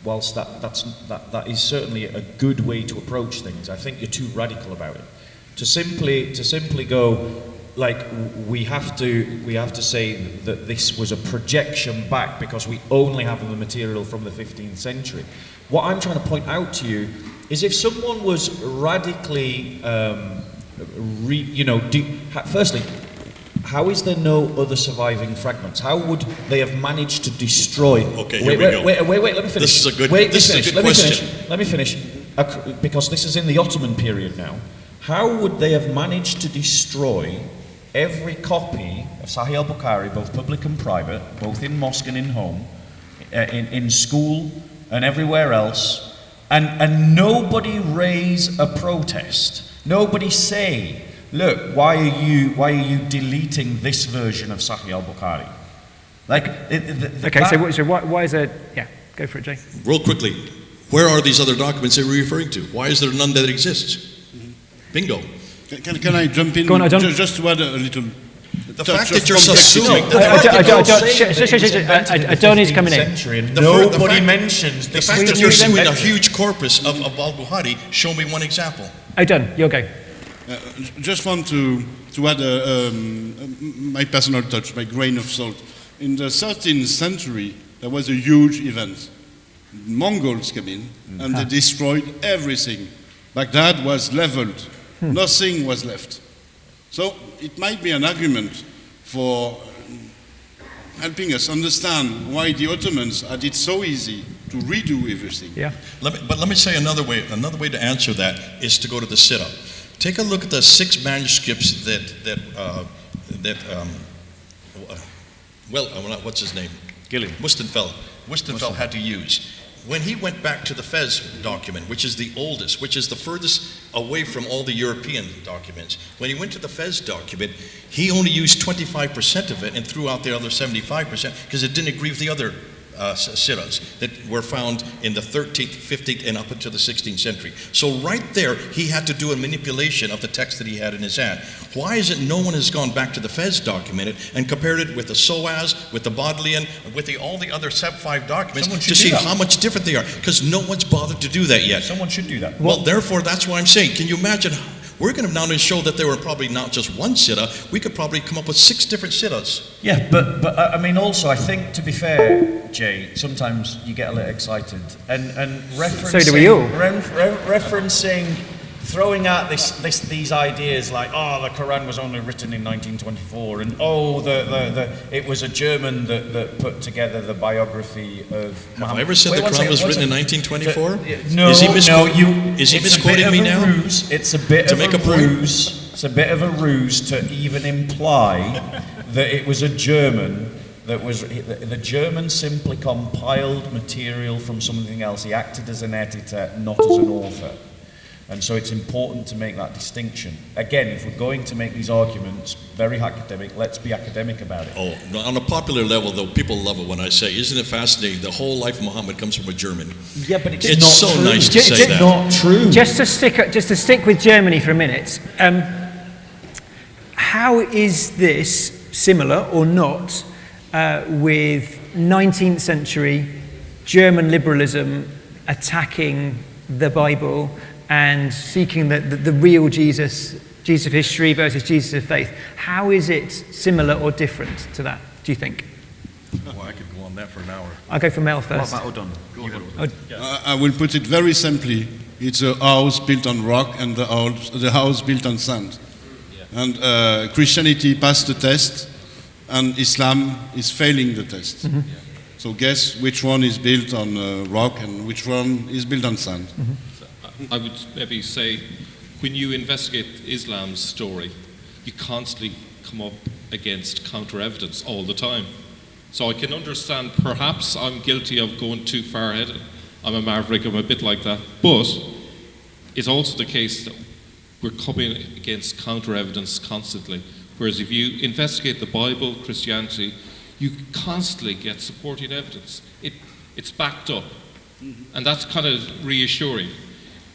whilst that is certainly a good way to approach things, I think you're too radical about it. To simply go, like, we have to say that this was a projection back because we only have the material from the 15th century. What I'm trying to point out to you is, if someone was radically, firstly, how is there no other surviving fragments? How would they have managed to destroy? Okay, here we go. Wait, let me finish. This is a good question. Let me finish. Because this is in the Ottoman period now. How would they have managed to destroy every copy of Sahih al-Bukhari, both public and private, both in mosque and in home, in school and everywhere else, and nobody raise a protest? Nobody say, look, why are you deleting this version of Sahih al-Bukhari? So why is there? Yeah, go for it, Jay. Real quickly, where are these other documents that we're referring to? Why is there none that exists? Bingo. Can I jump in? Go on, Odon. Just to add a little. The fact that you're subsuming. Odon is coming in. Nobody mentions the fact that you're suing a huge corpus of al-Bukhari. Show me one example. Odon, you'll go. Just want to add my personal touch, my grain of salt. In the 13th century, there was a huge event. Mongols came in and they destroyed everything. Baghdad was leveled. Nothing was left. So it might be an argument for helping us understand why the Ottomans had it so easy to redo everything. Yeah. Let me say another way. Another way to answer that is to go to the Sira. Take a look at the 6 manuscripts what's his name? Gilliam. Wustenfeld had to use. When he went back to the Fez document, which is the oldest, which is the furthest away from all the European documents, when he went to the Fez document, he only used 25% of it and threw out the other 75% because it didn't agree with the other siras that were found in the 13th, 15th, and up into the 16th century. So right there, he had to do a manipulation of the text that he had in his hand. Why is it no one has gone back to the Fez document and compared it with the SOAS, with the Bodleian, with all the other 5 documents to see how much different they are? Because no one's bothered to do that yet. Someone should do that. Well, therefore, that's why I'm saying, can you imagine? We're going to now show that there were probably not just one Sira. We could probably come up with 6 different Siras. Yeah, but I mean, also, I think, to be fair, Jay, sometimes you get a little excited. And referencing... So do we all. Referencing, throwing out these ideas like, the Quran was only written in 1924, and it was a German that put together the biography of Muhammad. Have I ever said the Quran was written in 1924? No, is he misquoting me now? It's a bit of a ruse. It's a bit of a ruse to even imply that it was a German that was... The German simply compiled material from something else. He acted as an editor, not as an author. And so it's important to make that distinction. Again, if we're going to make these arguments very academic, let's be academic about it. Oh, on a popular level, though, people love it when I say, isn't it fascinating? The whole life of Muhammad comes from a German. Yeah, but it's not so true. nice to say that. Not true. Just to stick with Germany for a minute, how is this similar or not with 19th century German liberalism attacking the Bible and seeking the real Jesus of history versus Jesus of faith? How is it similar or different to that, do you think? Well, I could go on that for an hour. I'll go for Mel first. What about Odon? Go ahead. I will put it very simply. It's a house built on rock and the house built on sand. And Christianity passed the test, and Islam is failing the test. Mm-hmm. So guess which one is built on rock and which one is built on sand. Mm-hmm. I would maybe say, when you investigate Islam's story, you constantly come up against counter-evidence all the time. So I can understand, perhaps I'm guilty of going too far ahead. I'm a maverick, I'm a bit like that. But it's also the case that we're coming against counter-evidence constantly. Whereas if you investigate the Bible, Christianity, you constantly get supporting evidence. It's backed up. And that's kind of reassuring.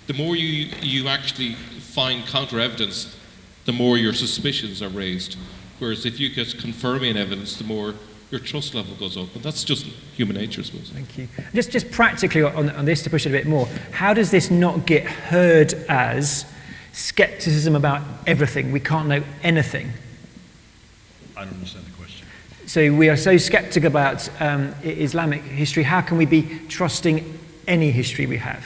The more you actually find counter-evidence, the more your suspicions are raised. Whereas if you get confirming evidence, the more your trust level goes up. And that's just human nature, I suppose. Thank you. Just practically on this, to push it a bit more, how does this not get heard as skepticism about everything? We can't know anything. I don't understand the question. So we are so skeptical about Islamic history. How can we be trusting any history we have?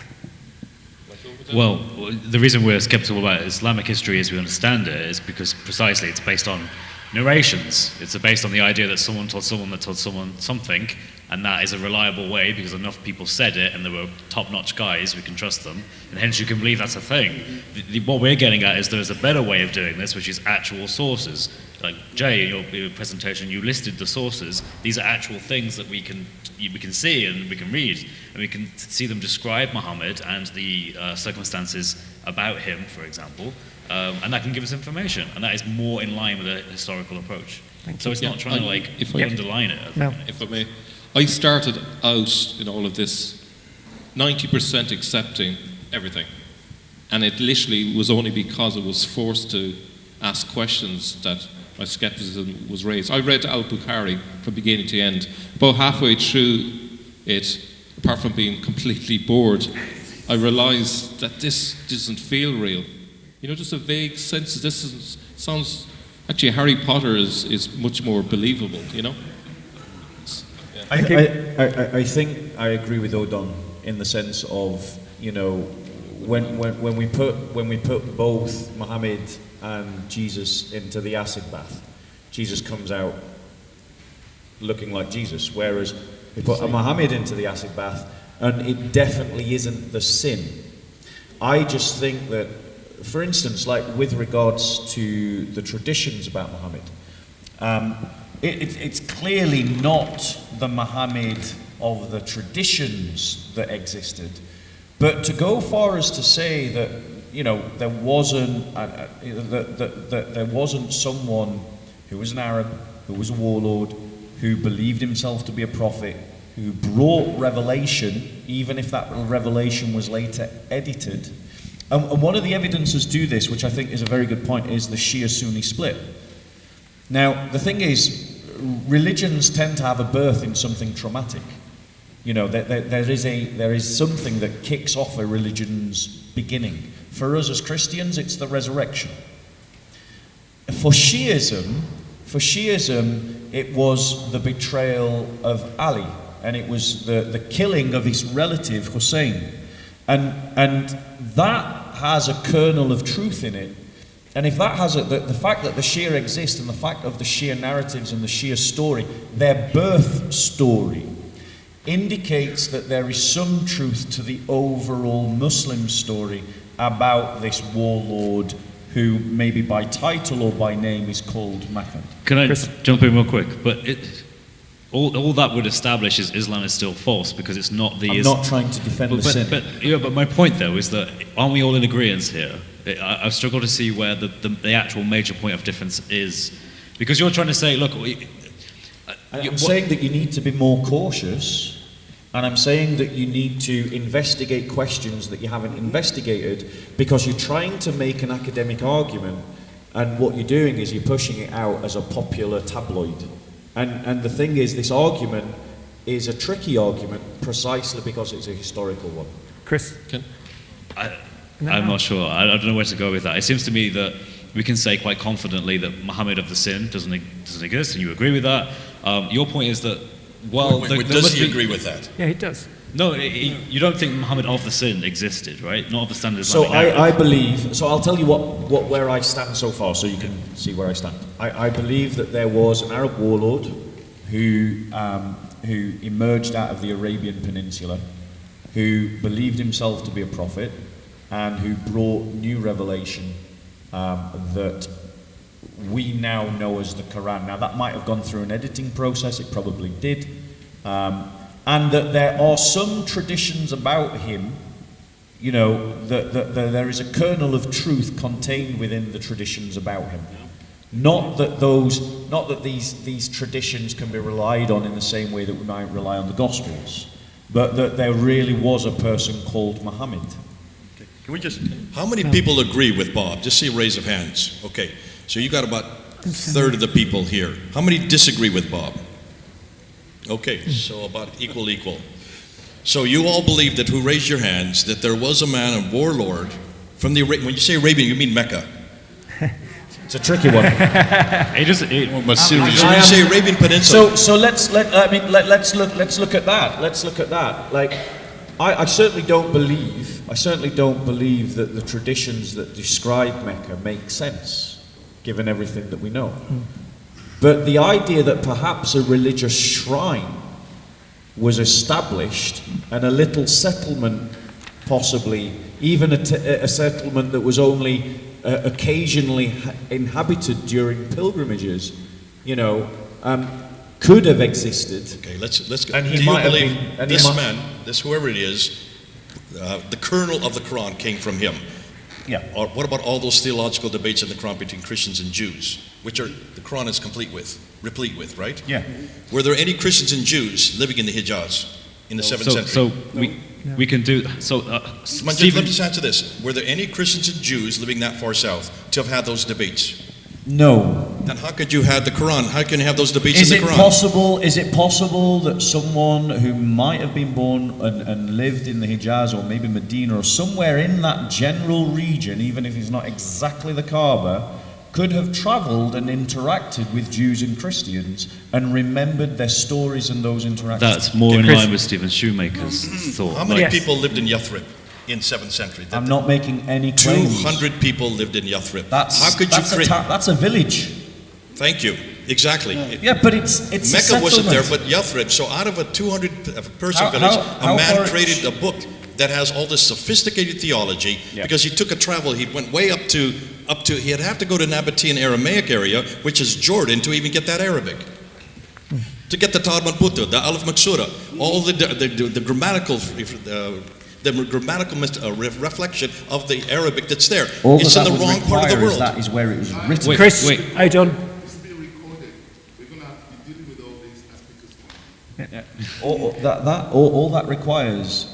Well, the reason we're skeptical about Islamic history as we understand it is because precisely it's based on narrations. It's based on the idea that someone told someone that told someone something, and that is a reliable way because enough people said it and they were top-notch guys, we can trust them, and hence you can believe that's a thing. What we're getting at is there's a better way of doing this, which is actual sources. Like Jay, in your presentation, you listed the sources. These are actual things that we can see and we can read, and we can see them describe Muhammad and the circumstances about him, for example, and that can give us information, and that is more in line with a historical approach. So it's not trying to underline it. No. If I may, I started out in all of this 90% accepting everything, and it literally was only because I was forced to ask questions that my skepticism was raised. I read Al-Bukhari from beginning to end. About halfway through it, apart from being completely bored, I realised that this doesn't feel real. You know, just a vague sense of this sounds... Actually, Harry Potter is much more believable, you know? I think I agree with Odon in the sense of, you know, when we put both Muhammad and Jesus into the acid bath, Jesus comes out looking like Jesus, whereas they put a Muhammad into the acid bath, and it definitely isn't the sin. I just think that, for instance, like with regards to the traditions about Muhammad, it's clearly not the Muhammad of the traditions that existed. But to go far as to say that, there wasn't there wasn't someone who was an Arab, who was a warlord, who believed himself to be a prophet, who brought revelation, even if that revelation was later edited. And one of the evidences to this, which I think is a very good point, is the Shia-Sunni split. Now, the thing is, religions tend to have a birth in something traumatic. There is something that kicks off a religion's beginning. For us as Christians, it's the resurrection. For Shiism, it was the betrayal of Ali, and it was the killing of his relative Hussein. And that has a kernel of truth in it. And if that has the fact that the Shia exist, and the fact of the Shia narratives and the Shia story, their birth story, indicates that there is some truth to the overall Muslim story about this warlord who, maybe by title or by name, is called Mecca. Can I jump in real quick? But all that would establish is Islam is still false, because it's not the... I'm not trying to defend the sin. But my point, though, is that aren't we all in agreement here? I struggle to see where the actual major point of difference is. Because you're trying to say, look... I'm saying that you need to be more cautious, and I'm saying that you need to investigate questions that you haven't investigated, because you're trying to make an academic argument, and what you're doing is you're pushing it out as a popular tabloid. And the thing is, this argument is a tricky argument precisely because it's a historical one. Chris? I'm not sure. I don't know where to go with that. It seems to me that we can say quite confidently that Muhammad of the sin doesn't exist, and you agree with that. Your point is that, well... does he agree with that? Yeah, he does. No, you don't think Muhammad of the sin existed, right? Not of the Standard So Islamic Narrative. I believe, so I'll tell you where I stand so far, so you can see where I stand. I believe that there was an Arab warlord who emerged out of the Arabian Peninsula, who believed himself to be a prophet, and who brought new revelation that we now know as the Quran. Now, that might have gone through an editing process, it probably did, and that there are some traditions about him, that there is a kernel of truth contained within the traditions about him. Not that these traditions can be relied on in the same way that we might rely on the Gospels, but that there really was a person called Muhammad. Okay. How many people agree with Bob? Just see a raise of hands. Okay, so you got about a third of the people here. How many disagree with Bob? Okay, so about equal. So you all believe that, who raised your hands, that there was a man, a warlord, from the, when you say Arabian, you mean Mecca? It's a tricky one. When you say Arabian Peninsula. So let's look at that. Let's look at that. Like, I certainly don't believe that the traditions that describe Mecca make sense, given everything that we know. But the idea that perhaps a religious shrine was established, and a little settlement, possibly, even a settlement that was only occasionally inhabited during pilgrimages, could have existed. Okay, let's go. And do you believe this whoever it is, the kernel of the Quran came from him? Yeah. Or what about all those theological debates in the Quran between Christians and Jews, which the Quran is replete with, right? Yeah. Were there any Christians and Jews living in the Hijaz in the 7th century? So we can do so. Let me just answer this: were there any Christians and Jews living that far south to have had those debates? No. Then how could you have the Quran? How can you have those debates in the Quran? Is it possible that someone who might have been born and lived in the Hijaz, or maybe Medina, or somewhere in that general region, even if it's not exactly the Kaaba, could have travelled and interacted with Jews and Christians and remembered their stories and those interactions? That's more in line with Stephen Shoemaker's thought. How many people lived in Yathrib in 7th century? I'm not making any claims. 200 people lived in Yathrib. That's a village. Thank you. Exactly. Yeah, but it's Mecca a wasn't there, settlement. but Yathrib. So out of a 200-person How- village, how a man far- created a book that has all this sophisticated theology because he took a travel. He went way up to. He'd have to go to Nabatean Aramaic area, which is Jordan, to even get that Arabic. To get the Talmud Buta, the Aleph Maksura, all the grammatical. The grammatical reflection of the Arabic that's there. All It's that in the would wrong part of the require is world. that is where it was written. Wait, Chris, wait. Odon. It's being recorded. We're going to be dealing with all this as speakers. All that requires,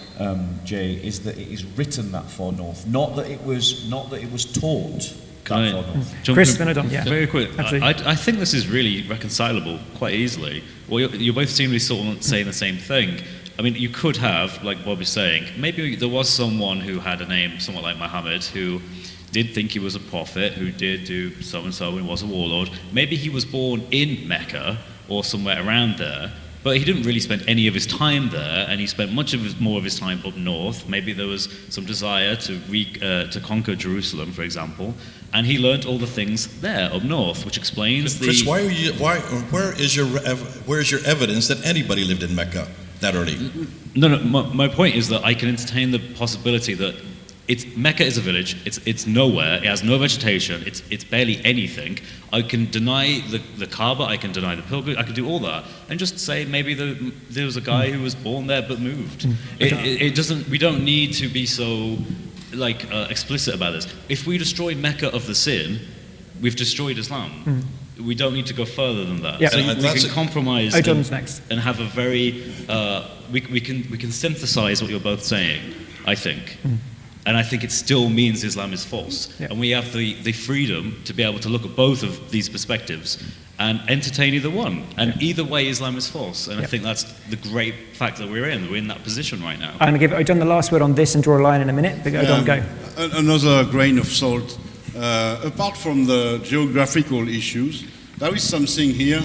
Jay, is that it is written that far north, not that it was taught Can I that far north. jump Chris, in? then Odon, yeah. Very quick. Absolutely. I think this is really reconcilable quite easily. Well, you both seem to be sort of saying the same thing. I mean, you could have, like Bob is saying, maybe there was someone who had a name somewhat like Muhammad who did think he was a prophet, who did do so-and-so and was a warlord. Maybe he was born in Mecca or somewhere around there, but he didn't really spend any of his time there, and he spent more of his time up north. Maybe there was some desire to conquer Jerusalem, for example, and he learnt all the things there up north, which explains Chris, where is your evidence that anybody lived in Mecca that early? No, my point is that I can entertain the possibility that Mecca is a village, it's nowhere, it has no vegetation, it's barely anything. I can deny the Kaaba, I can deny the pilgrimage, I can do all that, and just say maybe there was a guy who was born there but moved. We don't need to be so explicit about this. If we destroy Mecca of the sin, we've destroyed Islam. We don't need to go further than that. Yeah. So we can compromise Odon's next. and have a very we can synthesize what you're both saying, I think. And I think it still means Islam is false. Yeah. And we have the freedom to be able to look at both of these perspectives and entertain either one. And either way, Islam is false. And I think that's the great fact that we're in that position right now. I'm going to give Odon the last word on this and draw a line in a minute, but Odon, go. Another grain of salt. Apart from the geographical issues, there is something here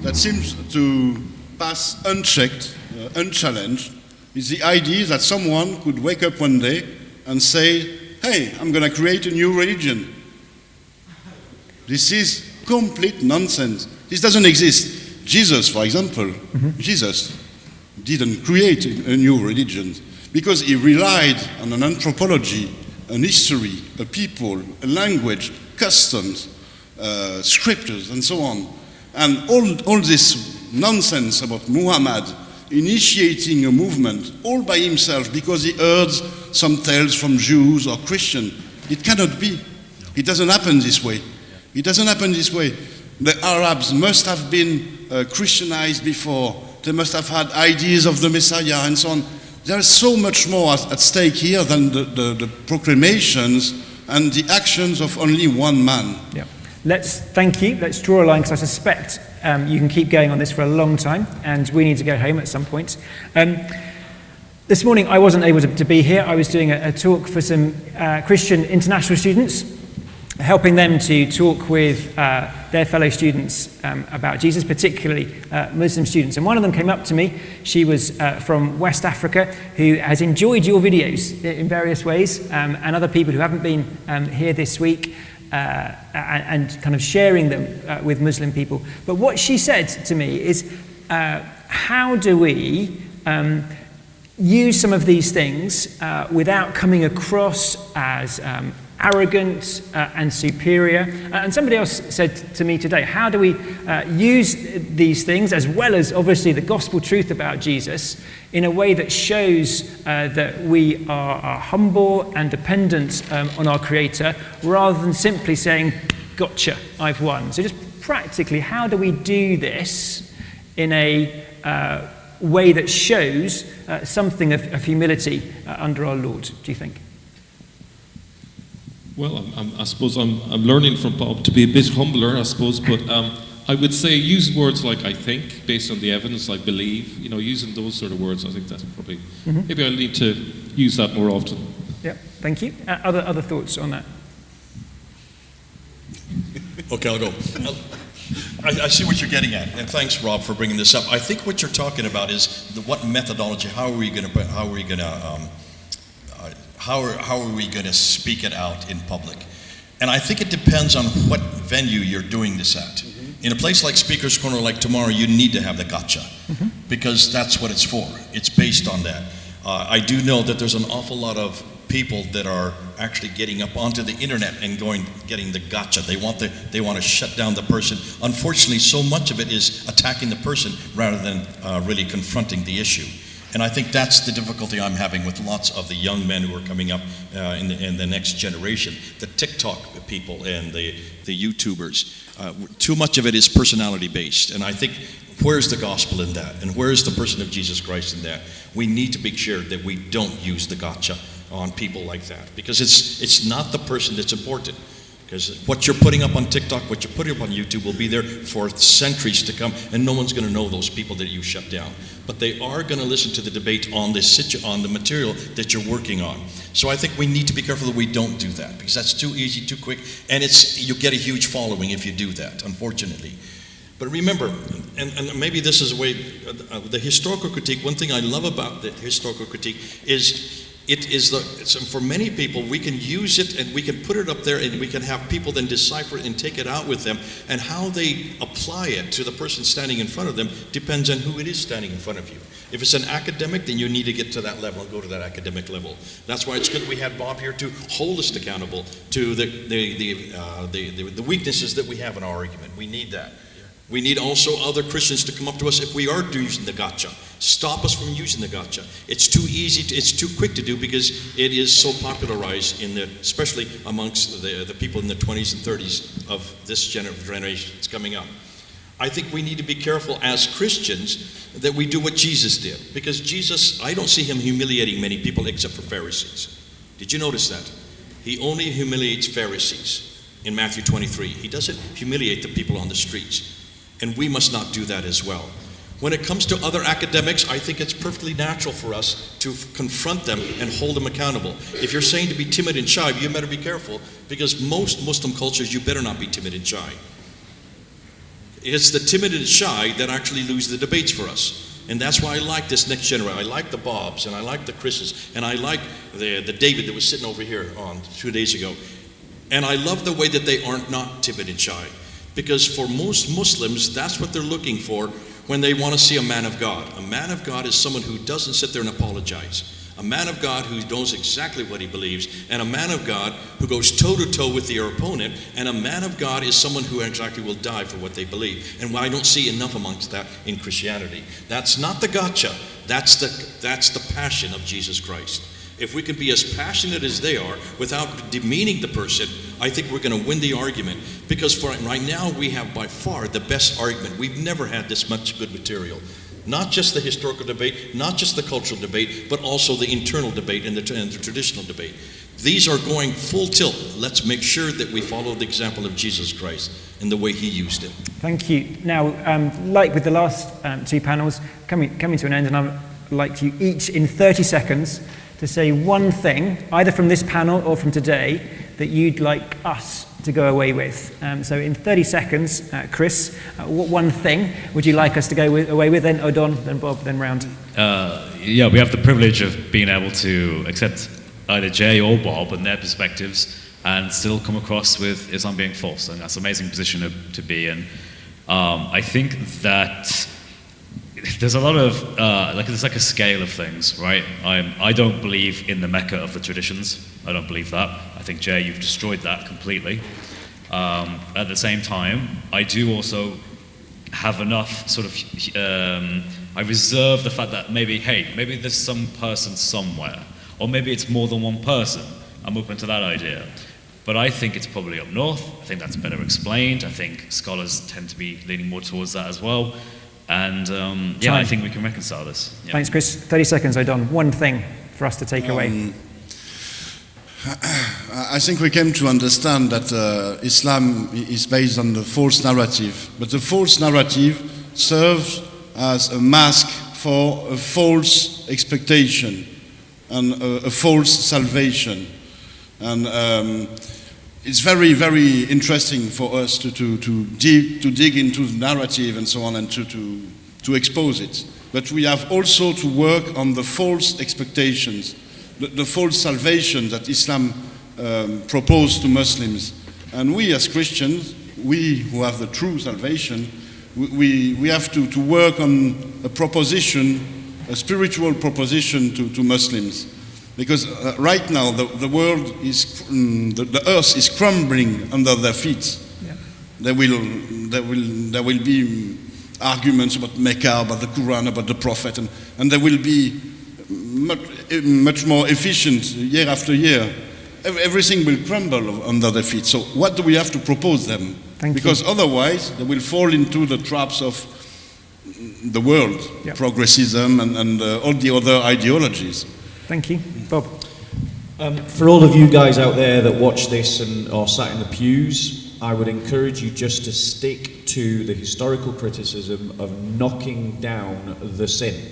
that seems to pass unchecked, unchallenged. It's the idea that someone could wake up one day and say, hey, I'm going to create a new religion. This is complete nonsense. This doesn't exist. Jesus, for example, Jesus didn't create a new religion because he relied on an anthropology, an history, a people, a language, customs, scriptures, and so on. And all this nonsense about Muhammad initiating a movement all by himself because he heard some tales from Jews or Christians. It cannot be. It doesn't happen this way. It doesn't happen this way. The Arabs must have been Christianized before. They must have had ideas of the Messiah and so on. There is so much more at stake here than the proclamations and the actions of only one man. Yeah. Thank you. Let's draw a line because I suspect you can keep going on this for a long time and we need to go home at some point. This morning I wasn't able to be here. I was doing a talk for some Christian international students, helping them to talk with their fellow students about Jesus, particularly Muslim students. And one of them came up to me. She was from West Africa, who has enjoyed your videos in various ways, and other people who haven't been here this week, and kind of sharing them with Muslim people. But what she said to me is, how do we use some of these things without coming across as arrogant and superior? And somebody else said to me today, how do we use these things, as well as obviously the gospel truth about Jesus, in a way that shows that we are humble and dependent on our Creator, rather than simply saying, gotcha, I've won. So just practically, how do we do this in a way that shows something of humility under our Lord, do you think? Well, I suppose I'm learning from Bob to be a bit humbler, I suppose, but I would say use words like I think, based on the evidence, I believe, using those sort of words. I think that's probably, maybe I'll need to use that more often. Yeah, thank you. Other thoughts on that? Okay, I'll go. I see what you're getting at, and thanks, Rob, for bringing this up. I think what you're talking about is what methodology. How are we going to speak it out in public? And I think it depends on what venue you're doing this at. In a place like Speaker's Corner, like tomorrow, you need to have the gotcha, because that's what it's for. It's based on that. I do know that there's an awful lot of people that are actually getting up onto the internet and getting the gotcha. They want to shut down the person. Unfortunately, so much of it is attacking the person rather than really confronting the issue. And I think that's the difficulty I'm having with lots of the young men who are coming up in the next generation, the TikTok people and the YouTubers. Too much of it is personality based, and I think where's the gospel in that, and where's the person of Jesus Christ in that? We need to be sure that we don't use the gotcha on people like that, because it's not the person that's important. Because what you're putting up on TikTok, what you're putting up on YouTube will be there for centuries to come, and no one's going to know those people that you shut down. But they are going to listen to the debate on the material that you're working on. So I think we need to be careful that we don't do that, because that's too easy, too quick, and you get a huge following if you do that, unfortunately. But remember, and maybe this is a way, the historical critique, one thing I love about the historical critique is for many people, we can use it and we can put it up there and we can have people then decipher it and take it out with them, and how they apply it to the person standing in front of them depends on who it is standing in front of you. If it's an academic, then you need to get to that level and go to that academic level. That's why it's good we had Bob here to hold us accountable to the weaknesses that we have in our argument. We need that. We need also other Christians to come up to us if we are using the gotcha. Stop us from using the gotcha. It's too easy, it's too quick to do, because it is so popularized especially amongst the people in the 20s and 30s of this generation that's coming up. I think we need to be careful as Christians that we do what Jesus did, because Jesus, I don't see him humiliating many people except for Pharisees. Did you notice that? He only humiliates Pharisees in Matthew 23. He doesn't humiliate the people on the streets. And we must not do that as well. When it comes to other academics, I think it's perfectly natural for us to confront them and hold them accountable. If you're saying to be timid and shy, you better be careful, because most Muslim cultures, you better not be timid and shy. It's the timid and shy that actually lose the debates for us. And that's why I like this next generation. I like the Bobs, and I like the Chris's, and I like the David that was sitting over here on 2 days ago. And I love the way that they aren't not timid and shy. Because for most Muslims, that's what they're looking for when they want to see a man of God. A man of God is someone who doesn't sit there and apologize. A man of God who knows exactly what he believes. And a man of God who goes toe-to-toe with their opponent. And a man of God is someone who exactly will die for what they believe. And I don't see enough amongst that in Christianity. That's not the gotcha. That's the passion of Jesus Christ. If we can be as passionate as they are without demeaning the person, I think we're going to win the argument. Because for right now, we have by far the best argument. We've never had this much good material. Not just the historical debate, not just the cultural debate, but also the internal debate and the traditional debate. These are going full tilt. Let's make sure that we follow the example of Jesus Christ and the way he used it. Thank you. Now, like with the last two panels, coming to an end, and I'd like you each in 30 seconds to say one thing, either from this panel or from today, that you'd like us to go away with. So in 30 seconds, Chris, what one thing would you like us to go away with? Then Odon, then Bob, then round. Yeah, we have the privilege of being able to accept either Jay or Bob and their perspectives and still come across with Islam being false. And that's an amazing position to be in. I think that there's a lot of, there's like a scale of things, right? I don't believe in the Mecca of the traditions. I don't believe that. I think, Jay, you've destroyed that completely. At the same time, I do also have enough sort of, I reserve the fact that maybe there's some person somewhere, or maybe it's more than one person. I'm open to that idea. But I think it's probably up north. I think that's better explained. I think scholars tend to be leaning more towards that as well. And I think we can reconcile this. Yeah. Thanks, Chris. 30 seconds, Odon. One thing for us to take away. I think we came to understand that Islam is based on the false narrative. But the false narrative serves as a mask for a false expectation and a false salvation. And it's very, very interesting for us to dig into the narrative and so on, and to expose it. But we have also to work on the false expectations, the false salvation that Islam proposed to Muslims. And we as Christians, we who have the true salvation, we have to work on a proposition, a spiritual proposition to Muslims. Because right now the world is, the earth is crumbling under their feet. Yeah. There will be arguments about Mecca, about the Quran, about the Prophet, and there will be much more efficient year after year. Everything will crumble under their feet. So what do we have to propose them? Because otherwise they will fall into the traps of the world, progressism and all the other ideologies. Thank you. Bob? For all of you guys out there that watch this and are sat in the pews, I would encourage you just to stick to the historical criticism of knocking down the sin.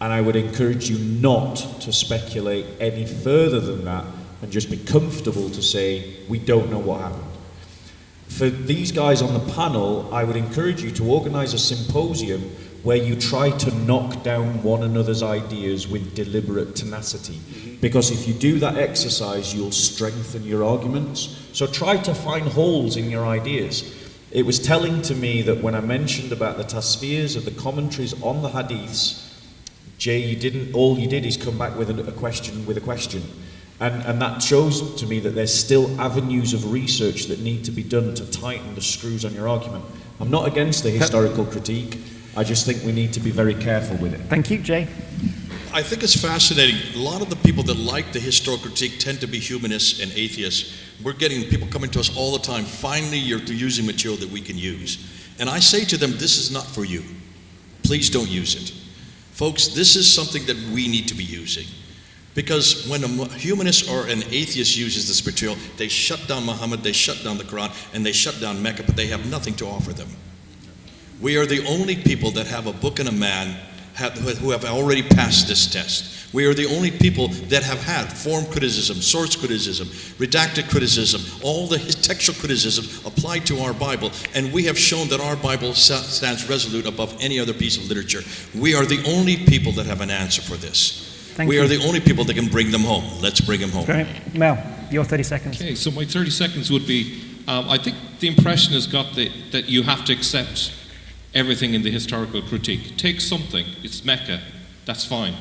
And I would encourage you not to speculate any further than that and just be comfortable to say, we don't know what happened. For these guys on the panel, I would encourage you to organise a symposium where you try to knock down one another's ideas with deliberate tenacity. Because if you do that exercise, you'll strengthen your arguments. So try to find holes in your ideas. It was telling to me that when I mentioned about the tasfirs of the commentaries on the hadiths, Jay, all you did is come back with a question. And that shows to me that there's still avenues of research that need to be done to tighten the screws on your argument. I'm not against the historical critique. I just think we need to be very careful with it. Thank you, Jay. I think it's fascinating. A lot of the people that like the historical critique tend to be humanists and atheists. We're getting people coming to us all the time. Finally, you're using material that we can use. And I say to them, this is not for you. Please don't use it. Folks, this is something that we need to be using. Because when a humanist or an atheist uses this material, they shut down Muhammad, they shut down the Quran, and they shut down Mecca, but they have nothing to offer them. We are the only people that have a book and a man who have already passed this test. We are the only people that have had form criticism, source criticism, redacted criticism, all the textual criticism applied to our Bible, and we have shown that our Bible stands resolute above any other piece of literature. We are the only people that have an answer for this. We are the only people that can bring them home. Let's bring them home. Great. Mel, your 30 seconds. Okay, so my 30 seconds would be, I think the impression has got that you have to accept everything in the historical critique. Take something, it's Mecca, that's fine.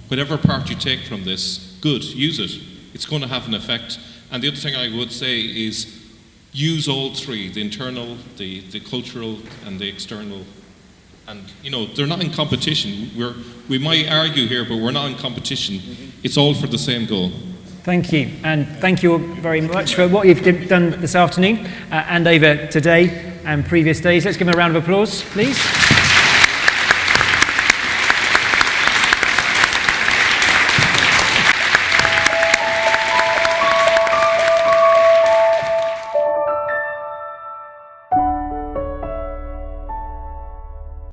Whatever part you take from this, good, use it. It's going to have an effect. And the other thing I would say is use all three, the internal, the cultural, and the external. And, they're not in competition. We might argue here, but we're not in competition. It's all for the same goal. Thank you. And thank you all very much for what you've done this afternoon and over today and previous days. Let's give them a round of applause, please.